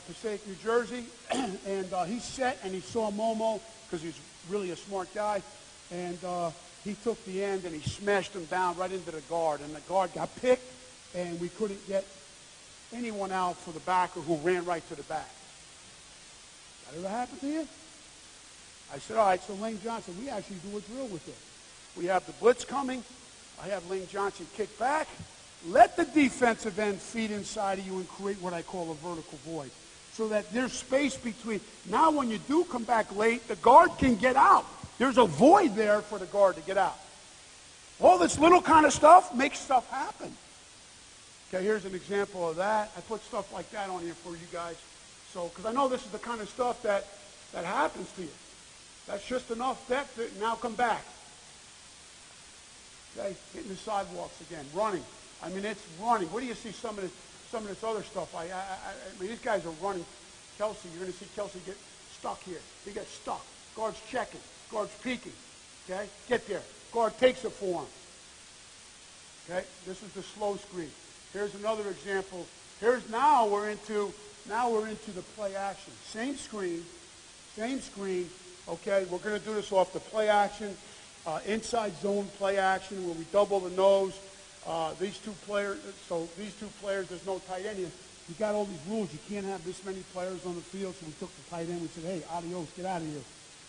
Passaic, New Jersey, and he set and he saw Momo because he's really a smart guy, and he took the end and he smashed him down right into the guard, and the guard got picked, and we couldn't get anyone out for the backer who ran right to the back. That ever happened to you? I said, all right, so Lane Johnson, we actually do a drill with this. We have the blitz coming. I have Lane Johnson kick back. Let the defensive end feed inside of you and create what I call a vertical void so that there's space between. Now when you do come back late, the guard can get out. There's a void there for the guard to get out. All this little kind of stuff makes stuff happen. Okay, here's an example of that. I put stuff like that on here for you guys. So, because I know this is the kind of stuff that happens to you. That's just enough depth to now come back. Okay, hitting the sidewalks again, running. I mean, it's running. What do you see some of this other stuff? I mean, these guys are running. Kelsey, you're going to see Kelsey get stuck here. He gets stuck. Guard's checking. Guard's peeking. Okay? Get there. Guard takes it for him. Okay? This is the slow screen. Here's another example. Now we're into the play action. Same screen. Okay? We're going to do this off the play action. Inside zone play action where we double the nose. These two players, there's no tight end here. You got all these rules. You can't have this many players on the field, so we took the tight end. We said, hey, adios, get out of here.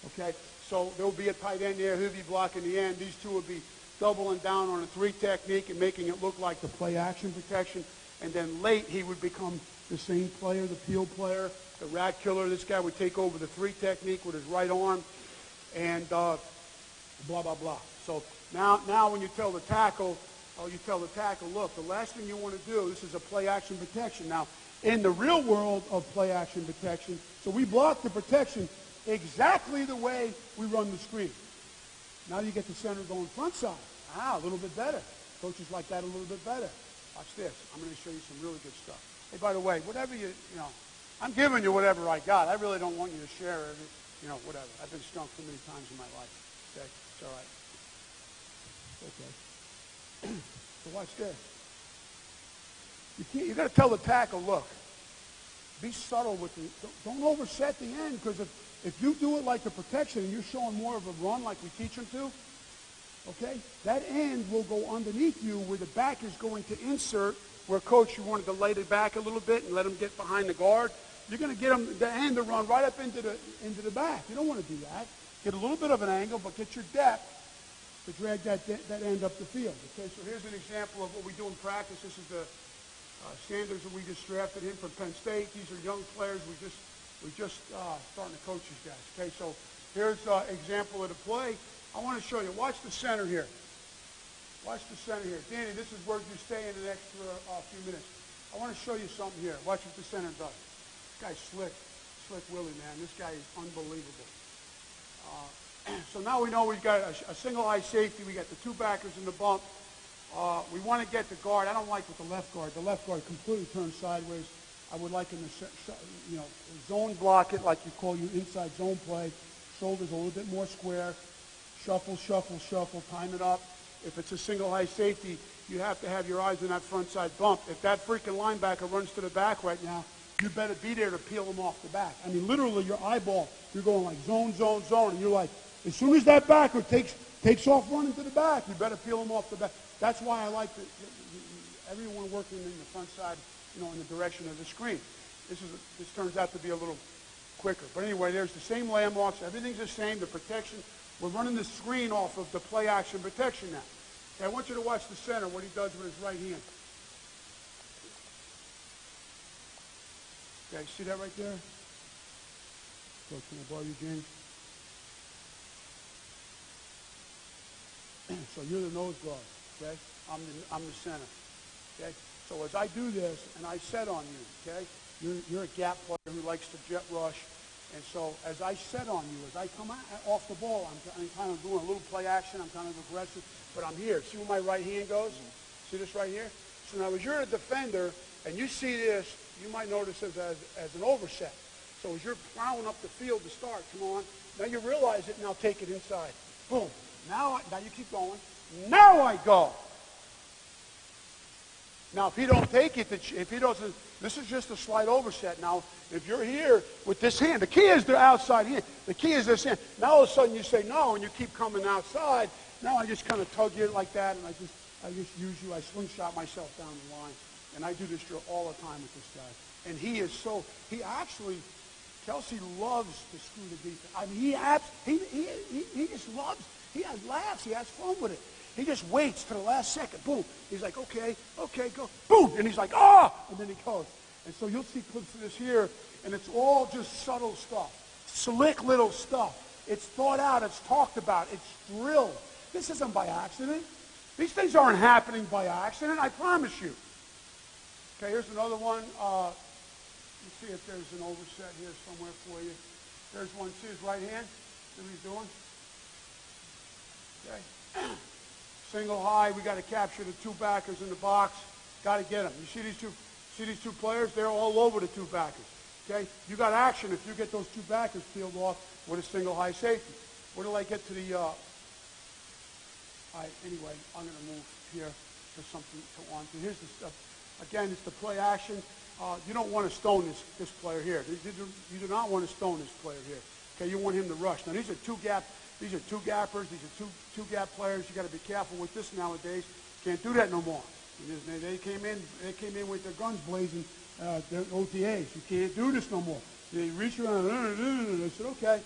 Okay? So there will be a tight end there. He'll be blocking the end. These two will be doubling down on a 3 technique and making it look like the play action protection. And then late, he would become the same player, the peel player, the rat killer. This guy would take over the 3 technique with his right arm and blah, blah, blah. So now when you tell the tackle, look, the last thing you want to do, this is a play-action protection. Now, in the real world of play-action protection, so we block the protection exactly the way we run the screen. Now you get the center going front side. A little bit better. Coaches like that a little bit better. Watch this. I'm going to show you some really good stuff. Hey, by the way, whatever I'm giving you whatever I got. I really don't want you to share whatever. I've been stung too many times in my life. Okay? It's all right. Okay. So watch this. You got to tell the tackle, look, be subtle with it. Don't overset the end, because if you do it like the protection and you're showing more of a run like we teach them to, okay, that end will go underneath you where the back is going to insert, where, coach, you wanted to lay the back a little bit and let him get behind the guard. You're going to get the end to run right up into the back. You don't want to do that. Get a little bit of an angle, but get your depth to drag that end up the field. Okay, so here's an example of what we do in practice. This is the Sanders that we just drafted in from Penn State. These are young players. We just starting to coach these guys. Okay, so here's an example of the play. I want to show you. Watch the center here. Watch the center here. Danny, this is where you stay in the next few minutes. I want to show you something here. Watch what the center does. This guy's slick Willie, man. This guy is unbelievable. So now we know we've got a single high safety. We got the 2 backers in the bump. We want to get the guard. I don't like with the left guard. The left guard completely turns sideways. I would like him to, zone block it like you call your inside zone play. Shoulders a little bit more square. Shuffle, shuffle, shuffle. Time it up. If it's a single high safety, you have to have your eyes on that front side bump. If that freaking linebacker runs to the back right now, you better be there to peel him off the back. I mean, literally, your eyeball, you're going like zone, zone, zone, and you're like, as soon as that backer takes off running to the back, you better peel him off the back. That's why I like everyone working in the front side, in the direction of the screen. This turns out to be a little quicker. But anyway, there's the same landmarks. Everything's the same. The protection, we're running the screen off of the play action protection now. Okay, I want you to watch the center, what he does with his right hand. Okay, see that right there? Coach, can I borrow you, James? So you're the nose guard, okay? I'm the center, okay? So as I do this, and I set on you, okay? You're a gap player who likes to jet rush, and so as I set on you, as I come off the ball, I'm kind of doing a little play action. I'm kind of aggressive, but I'm here. See where my right hand goes? See this right here? So now as you're a defender and you see this, you might notice it as an overset. So as you're plowing up the field to start, come on, now you realize it, now take it inside. Boom. Now you keep going. Now I go. Now, if he don't take it, if he doesn't, this is just a slight overset. Now, if you're here with this hand, the key is the outside hand. The key is this hand. Now, all of a sudden, you say no, and you keep coming outside. Now, I just kind of tug you like that, and I just use you. I slingshot myself down the line, and I do this drill all the time with this guy. And he actually, Kelsey loves to screw the defense. I mean, he just loves. He has laughs. He has fun with it. He just waits to the last second. Boom. He's like, okay, go. Boom. And he's like, and then he goes. And so you'll see clips of this here, and it's all just subtle stuff. Slick little stuff. It's thought out. It's talked about. It's drilled. This isn't by accident. These things aren't happening by accident, I promise you. Okay, here's another one. Let's see if there's an overset here somewhere for you. There's one. See his right hand? See what he's doing? Okay. Single high, we got to capture the two backers in the box. Got to get them. You see these two players? They're all over the two backers. Okay? You got action if you get those two backers peeled off with a single high safety. Where till I get to the, all right, anyway, I'm going to move here to something to on. So here's the stuff. Again, it's the play action. You don't want to stone this player here. You do not want to stone this player here. Okay, you want him to rush. Now these are two gappers. These are two gap players. You got to be careful with this nowadays. Can't do that no more. They came in with their guns blazing. Their OTAs. You can't do this no more. They reach around. I said, okay.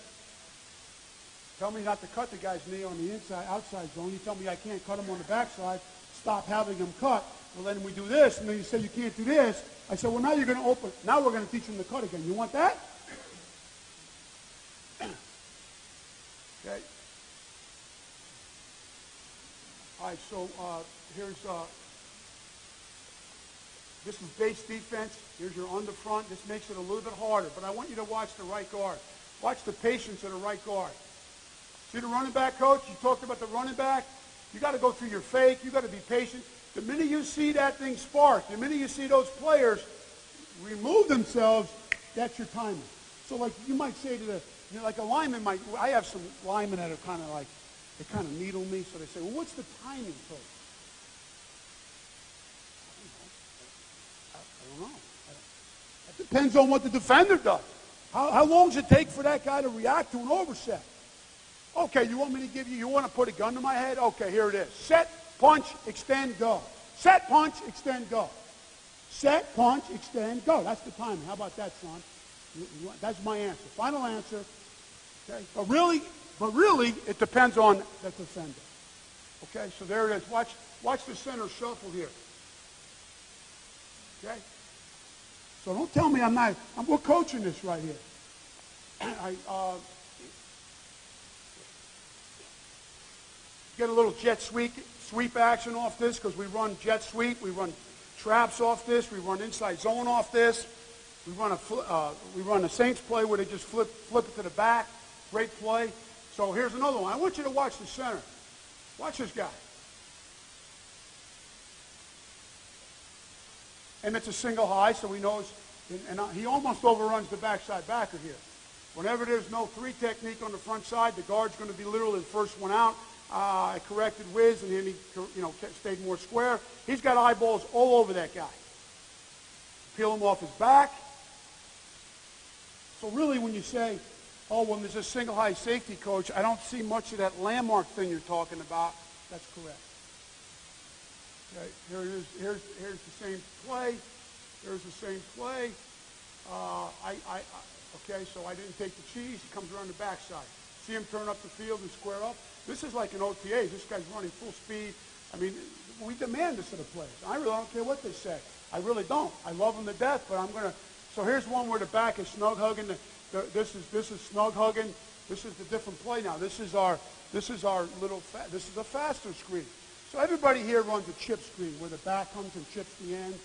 Tell me not to cut the guy's knee on the outside zone. You tell me I can't cut him on the backside. Stop having him cut. Well, then we do this, and then you say you can't do this. I said, well, now you're going to open. Now we're going to teach him to cut again. You want that? Okay. All right, so here's, this is base defense. Here's your on the front. This makes it a little bit harder, but I want you to watch the right guard. Watch the patience of the right guard. See the running back, coach? You talked about the running back. You got to go through your fake. You got to be patient. The minute you see that thing spark, the minute you see those players remove themselves, that's your timing. So like you might say to the, you know, like a lineman might, I have some linemen that are kind of like, they kind of needle me, so they say, well, what's the timing, coach? I don't know. It depends on what the defender does. How long does it take for that guy to react to an overset? Okay, you want me to give you, you want to put a gun to my head? Okay, here it is. Set, punch, extend, go. Set, punch, extend, go. Set, punch, extend, go. That's the timing. How about that, son? That's my answer. Final answer. Okay? But really, it depends on the defender. Okay, so there it is. Watch the center shuffle here. Okay? So don't tell me we're coaching this right here. Get a little jet sweep action off this because we run jet sweep. We run traps off this. We run inside zone off this. We run a Saints play where they just flip it to the back. Great play. So here's another one. I want you to watch the center. Watch this guy. And it's a single high, so he knows, and he almost overruns the backside backer here. Whenever there's no three technique on the front side, the guard's going to be literally the first one out. I corrected Wiz, and then he, stayed more square. He's got eyeballs all over that guy. Peel him off his back. So really, when you say, oh, when there's a single high safety, coach, I don't see much of that landmark thing you're talking about. That's correct. Okay, here it is. Here's the same play. Here's the same play. Okay, so I didn't take the cheese. He comes around the backside. See him turn up the field and square up. This is like an OTA. This guy's running full speed. I mean, we demand this of the players. I really don't care what they say. I really don't. I love them to death, but I'm going to. So here's one where the back is snug hugging. This is snug hugging. This is the different play now. This is our little. This is a faster screen. So everybody here runs a chip screen where the back comes and chips the end.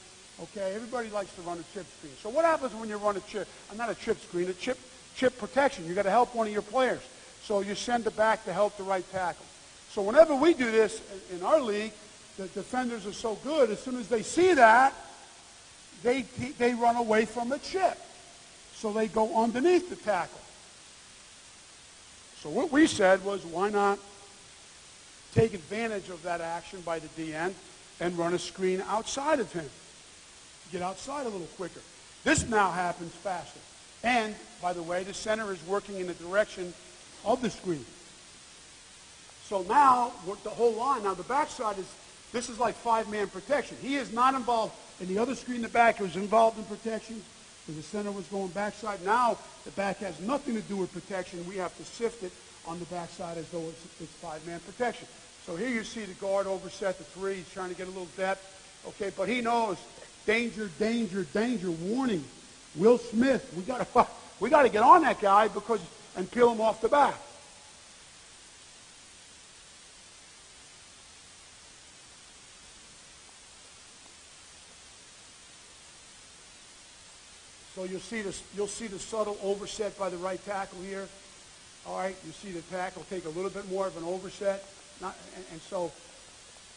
Okay, everybody likes to run a chip screen. So what happens when you run a chip? Not a chip screen, a chip protection. You got to help one of your players. So you send the back to help the right tackle. So whenever we do this in our league, the defenders are so good. As soon as they see that, they run away from the chip. So they go underneath the tackle. So what we said was, why not take advantage of that action by the DN and run a screen outside of him? Get outside a little quicker. This now happens faster. And, by the way, the center is working in the direction of the screen. So now, with the whole line, now the backside this is like five-man protection. He is not involved in the other screen. The back was involved in protection because the center was going backside. Now, the back has nothing to do with protection. We have to sift it on the backside as though it's five-man protection. So here you see the guard overset the three. He's trying to get a little depth. Okay, but he knows danger, danger, danger, warning. Will Smith, we got to get on that guy and peel him off the back. So you'll see the subtle overset by the right tackle here. All right, you see the tackle take a little bit more of an overset. So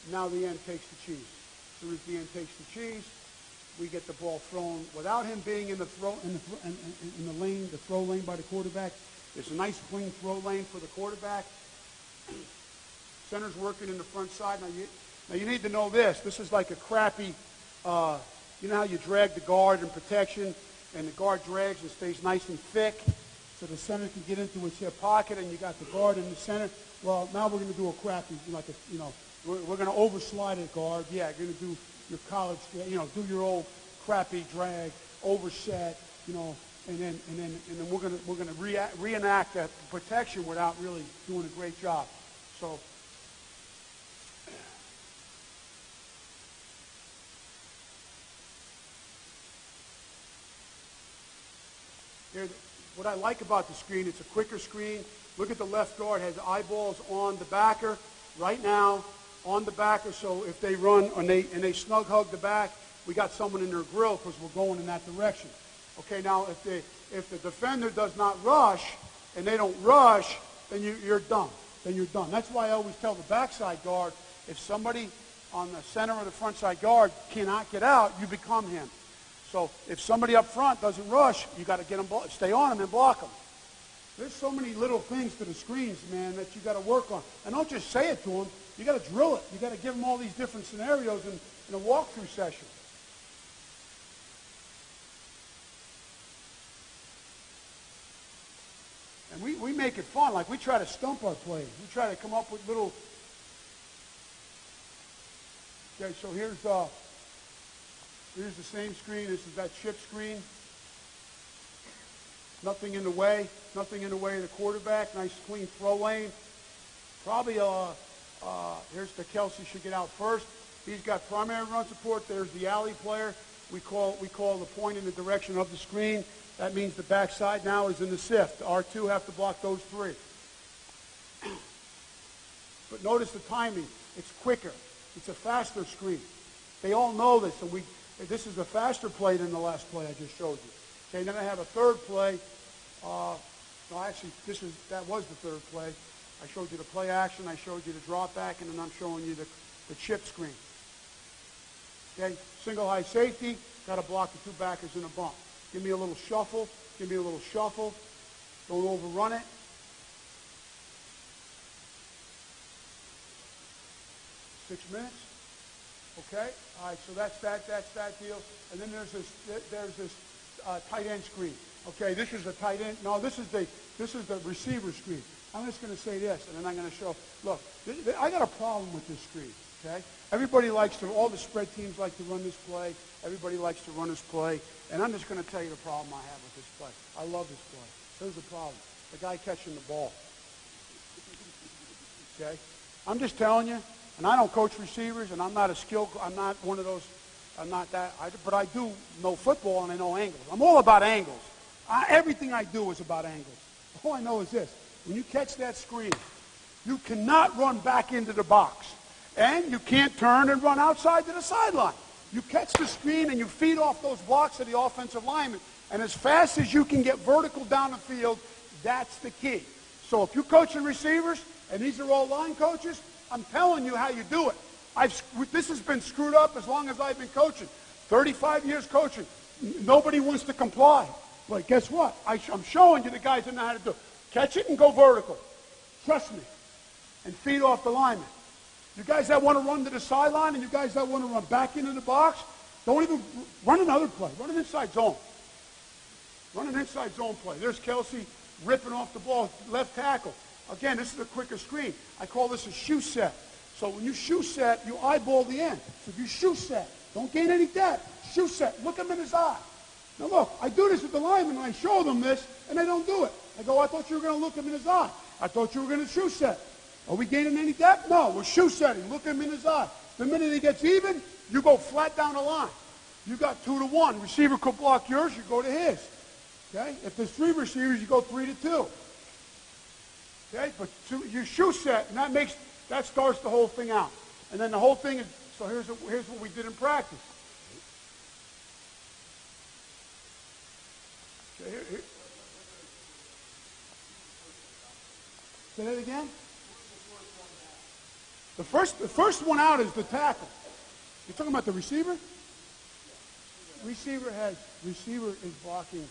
Now the end takes the cheese. As soon as the end takes the cheese, we get the ball thrown without him being in the lane, the throw lane by the quarterback. There's a nice clean throw lane for the quarterback. Center's working in the front side. Now you need to know this. This is like a crappy, you know how you drag the guard in protection, and the guard drags and stays nice and thick, so the center can get into its hip pocket, and you got the guard in the center. Well, now we're going to do a crappy, like a, we're going to overslide a guard. Yeah, you're going to do your college, do your old crappy drag, overset, and then we're going to reenact that protection without really doing a great job. So. Here, what I like about the screen, it's a quicker screen. Look at the left guard, has eyeballs on the backer right now, on the backer. So if they run and they snug hug the back, we got someone in their grill because we're going in that direction. Okay, now if the defender does not rush and they don't rush, then you're done. Then you're done. That's why I always tell the backside guard, if somebody on the center or the front side guard cannot get out, you become him. So if somebody up front doesn't rush, you got to get them, stay on them and block them. There's so many little things to the screens, man, that you got to work on. And don't just say it to them. You got to drill it. You got to give them all these different scenarios in a walkthrough session. And we make it fun. Like we try to stump our plays. We try to come up with little. Okay, so here's the same screen. This is that chip screen. Nothing in the way. Nothing in the way of the quarterback. Nice clean throw lane. Probably, here's the Kelsey should get out first. He's got primary run support. There's the alley player. We call the point in the direction of the screen. That means the backside now is in the sift. The R2 have to block those three. But notice the timing. It's quicker. It's a faster screen. They all know this, and this is a faster play than the last play I just showed you. Okay, then I have a third play. No, actually, that was the third play. I showed you the play action, I showed you the drop back, and then I'm showing you the chip screen. Okay, single high safety, got to block the two backers in a bump. Give me a little shuffle, don't overrun it. Six minutes. Okay, all right, so that's that deal. And then there's this tight end screen. Okay, this is the tight end. No, this is the receiver screen. I'm just going to say this, and then I'm going to show. Look, I got a problem with this screen. Okay, all the spread teams like to run this play. Everybody likes to run this play, and I'm just going to tell you the problem I have with this play. I love this play. Here's the problem: the guy catching the ball. Okay, I'm just telling you. And I don't coach receivers, and I'm not one of those, but I do know football and I know angles. I'm all about angles. Everything I do is about angles. All I know is this. When you catch that screen, you cannot run back into the box. And you can't turn and run outside to the sideline. You catch the screen and you feed off those blocks of the offensive lineman. And as fast as you can get vertical down the field, that's the key. So if you're coaching receivers, and these are all line coaches, I'm telling you how you do it. This has been screwed up as long as I've been coaching. 35 years coaching. Nobody wants to comply. But guess what? I'm showing you the guys that know how to do it. Catch it and go vertical. Trust me. And feed off the lineman. You guys that want to run to the sideline and you guys that want to run back into the box, don't even run another play. Run an inside zone. Run an inside zone play. There's Kelsey ripping off the ball, left tackle. Again, this is a quicker screen. I call this a shoe set. So when you shoe set, you eyeball the end. So if you shoe set, don't gain any depth. Shoe set. Look him in his eye. Now look, I do this with the linemen, and I show them this, and they don't do it. I go, I thought you were going to look him in his eye. I thought you were going to shoe set. Are we gaining any depth? No, we're shoe setting. Look him in his eye. The minute he gets even, you go flat down the line. You got 2-1. Receiver could block yours, you go to his. Okay? If there's 3 receivers, you go 3-2. Okay, but you shoe set, and that starts the whole thing out. And then the whole thing is, so here's what we did in practice. Okay, here. Say that again? The first one out is the tackle. You're talking about the receiver? Receiver is blocking.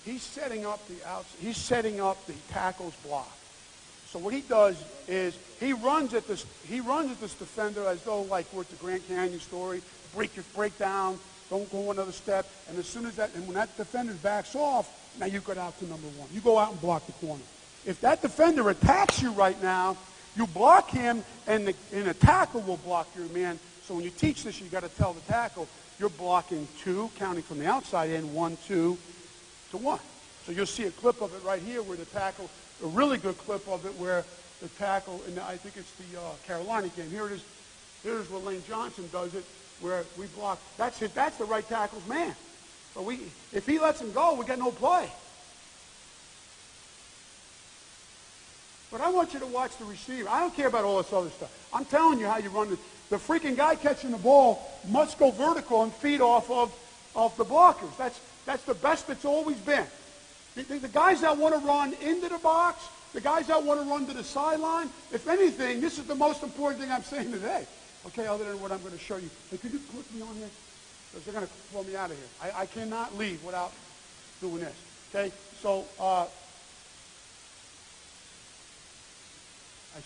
He's setting up he's setting up the tackle's block. So what he does is he runs at this defender as though like we're at the Grand Canyon story. Break down, don't go another step, and when that defender backs off, now you go out to number one. You go out and block the corner. If that defender attacks you right now, you block him, and a tackle will block your man. So when you teach this, you got to tell the tackle you're blocking 2, counting from the outside in 1, 2 to 1. So you'll see a clip of it right here where the tackle, a really good clip of it where the tackle, and I think it's the Carolina game. Here it is. Here's where Lane Johnson does it, where we block. That's it. That's the right tackle's man. But if he lets him go, we got no play. But I want you to watch the receiver. I don't care about all this other stuff. I'm telling you how you run it. The freaking guy catching the ball must go vertical and feed off of the blockers. That's the best it's always been. The guys that want to run into the box, the guys that want to run to the sideline, if anything, this is the most important thing I'm saying today. Okay, other than what I'm going to show you. Hey, could you put me on here? Because they're going to throw me out of here. I cannot leave without doing this. Okay, so I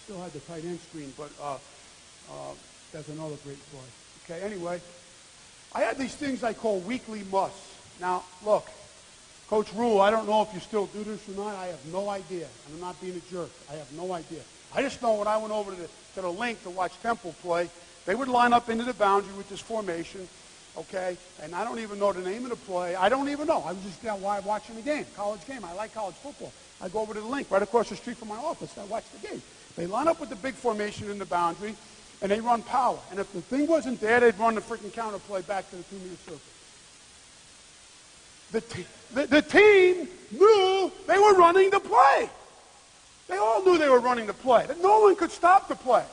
still had the tight end screen, but that's another great play. Okay, anyway, I had these things I call weekly musts. Now, look, Coach Rule, I don't know if you still do this or not. I have no idea. And I'm not being a jerk. I have no idea. I just know when I went over to the link to watch Temple play, they would line up into the boundary with this formation, okay? And I don't even know the name of the play. I don't even know. I was just watching the game, college game. I like college football. I go over to the link right across the street from my office. I watch the game. They line up with the big formation in the boundary, and they run power. And if the thing wasn't there, they'd run the freaking counter play back to the 2-meter circle. The team knew they were running the play. They all knew they were running the play. That no one could stop the play.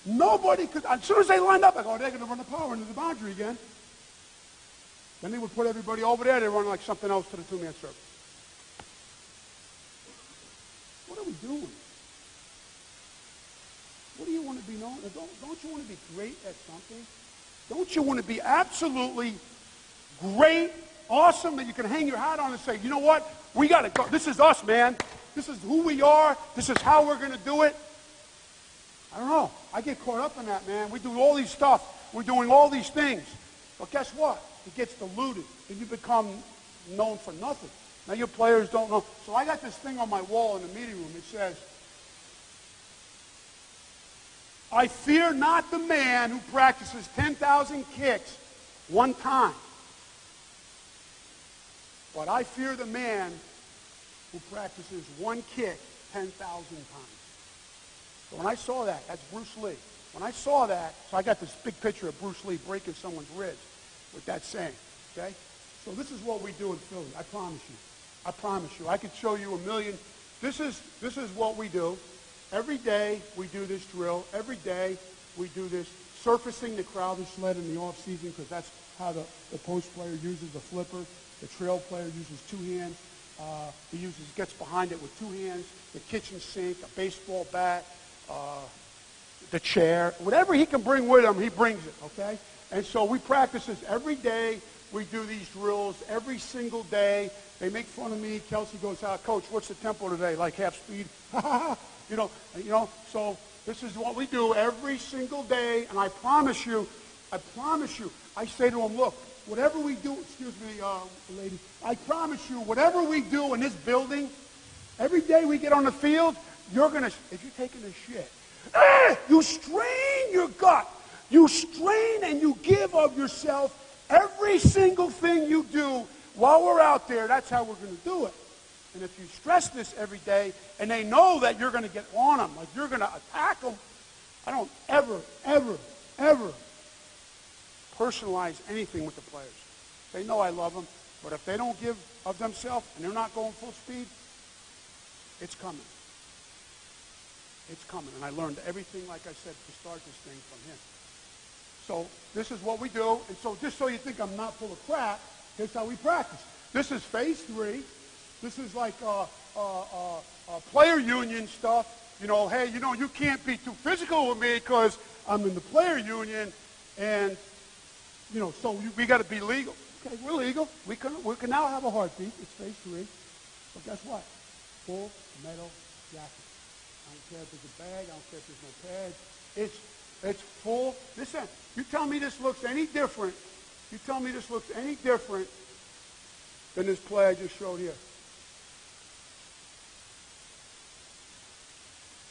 Nobody could. As soon as they lined up, I go, they're going to run the power into the boundary again. Then they would put everybody over there. They run like something else to the 2-man circle. What are we doing? What do you want to be known? Don't you want to be great at something? Don't you want to be absolutely great, awesome, that you can hang your hat on and say, you know what? We got to go. This is us, man. This is who we are. This is how we're going to do it. I don't know. I get caught up in that, man. We do all these stuff. We're doing all these things. But guess what? It gets diluted, and you become known for nothing. Now your players don't know. So I got this thing on my wall in the meeting room. It says, I fear not the man who practices 10,000 kicks one time, but I fear the man who practices one kick 10,000 times. So when I saw that, that's Bruce Lee. When I saw that, so I got this big picture of Bruce Lee breaking someone's ribs with that saying, okay? So this is what we do in Philly. I promise you. I promise you. I could show you a million. This is what we do. Every day we do this drill. Every day we do this surfacing the Crowder sled in the off season, because that's how the post player uses the flipper. The trail player uses 2 hands. He gets behind it with 2 hands, the kitchen sink, a baseball bat, the chair. Whatever he can bring with him, he brings it, okay? And so we practice this every day. We do these drills every single day. They make fun of me. Kelsey goes out, Coach, what's the tempo today? Like half speed? you know, so this is what we do every single day. And I promise you, I say to him, look, whatever we do, excuse me, lady, I promise you, whatever we do in this building, every day we get on the field, you're going to, if you're taking a shit, you strain your gut. You strain and you give of yourself every single thing you do while we're out there. That's how we're going to do it. And if you stress this every day, and they know that you're going to get on them, like you're going to attack them, I don't ever personalize anything with the players. They know I love them, but if they don't give of themselves and they're not going full speed, it's coming. It's coming. And I learned everything, like I said, to start this thing from him. So this is what we do. And so just so you think I'm not full of crap, here's how we practice. This is phase 3. This is like player union stuff. you know, hey, you know, you can't be too physical with me because I'm in the player union, and, you know, so we got to be legal. Okay, we're legal. We can now have a heartbeat. It's phase 3. But guess what? Full metal jacket. I don't care if there's a bag. I don't care if there's no pads. It's full. Listen, you tell me this looks any different. You tell me this looks any different than this play I just showed here.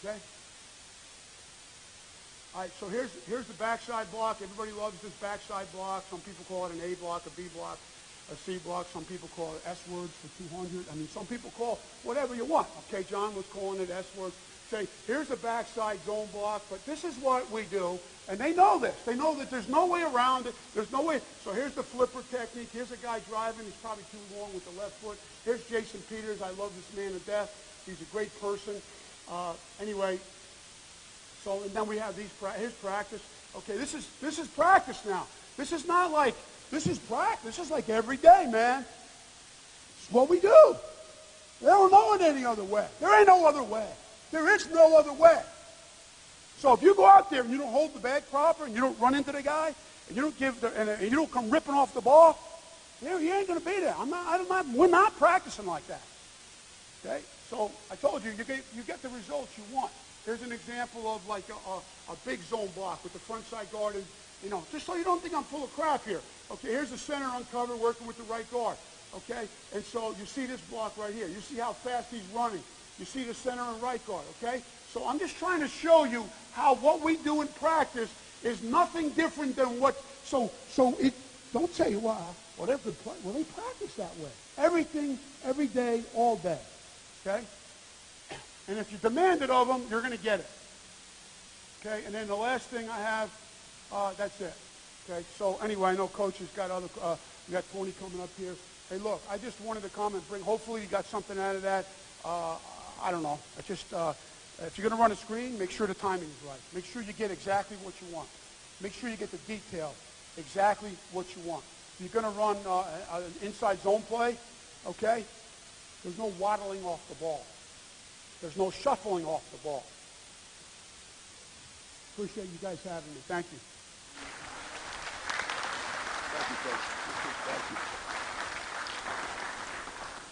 Okay? All right, so here's the backside block. Everybody loves this backside block. Some people call it an A block, a B block, a C block. Some people call it S words for 200. I mean, some people call whatever you want. Okay, John was calling it S words. Say, here's a backside zone block, but this is what we do. And they know this. They know that there's no way around it. There's no way. So here's the flipper technique. Here's a guy driving. He's probably too long with the left foot. Here's Jason Peters. I love this man to death. He's a great person. Anyway, so and then we have his practice. Okay, this is practice now. This is not like, this is practice. This is like every day, man. It's what we do. They don't know it any other way. There ain't no other way. There is no other way. So if you go out there and you don't hold the bag proper and you don't run into the guy and you don't and you don't come ripping off the ball, you ain't going to be there. We're not practicing like that. Okay? So I told you, you get the results you want. Here's an example of like a big zone block with the front side guard, and, you know, just so you don't think I'm full of crap here. Okay, here's the center uncovered working with the right guard. Okay, and so you see this block right here. You see how fast he's running. You see the center and right guard. Okay, so I'm just trying to show you how what we do in practice is nothing different than what. So it don't say well they practice that way. Everything, every day, all day. Okay. And if you demand it of them, you're going to get it. Okay, and then the last thing I have, that's it. Okay, so anyway, I know Coach has got we got Tony coming up here. Hey, look, I just wanted to come and hopefully you got something out of that. I don't know. I just, if you're going to run a screen, make sure the timing is right. Make sure you get exactly what you want. Make sure you get the detail, exactly what you want. If you're going to run an inside zone play, okay, there's no waddling off the ball. There's no shuffling off the ball. Appreciate you guys having me. Thank you. Thank you, Coach. Thank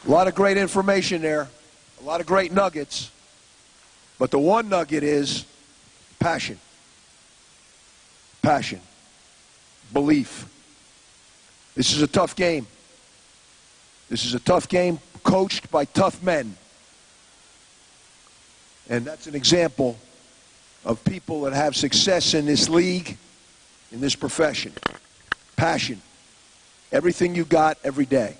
you. A lot of great information there. A lot of great nuggets. But the one nugget is passion. Passion. Belief. This is a tough game. This is a tough game coached by tough men. And that's an example of people that have success in this league, in this profession. Passion. Everything you got every day.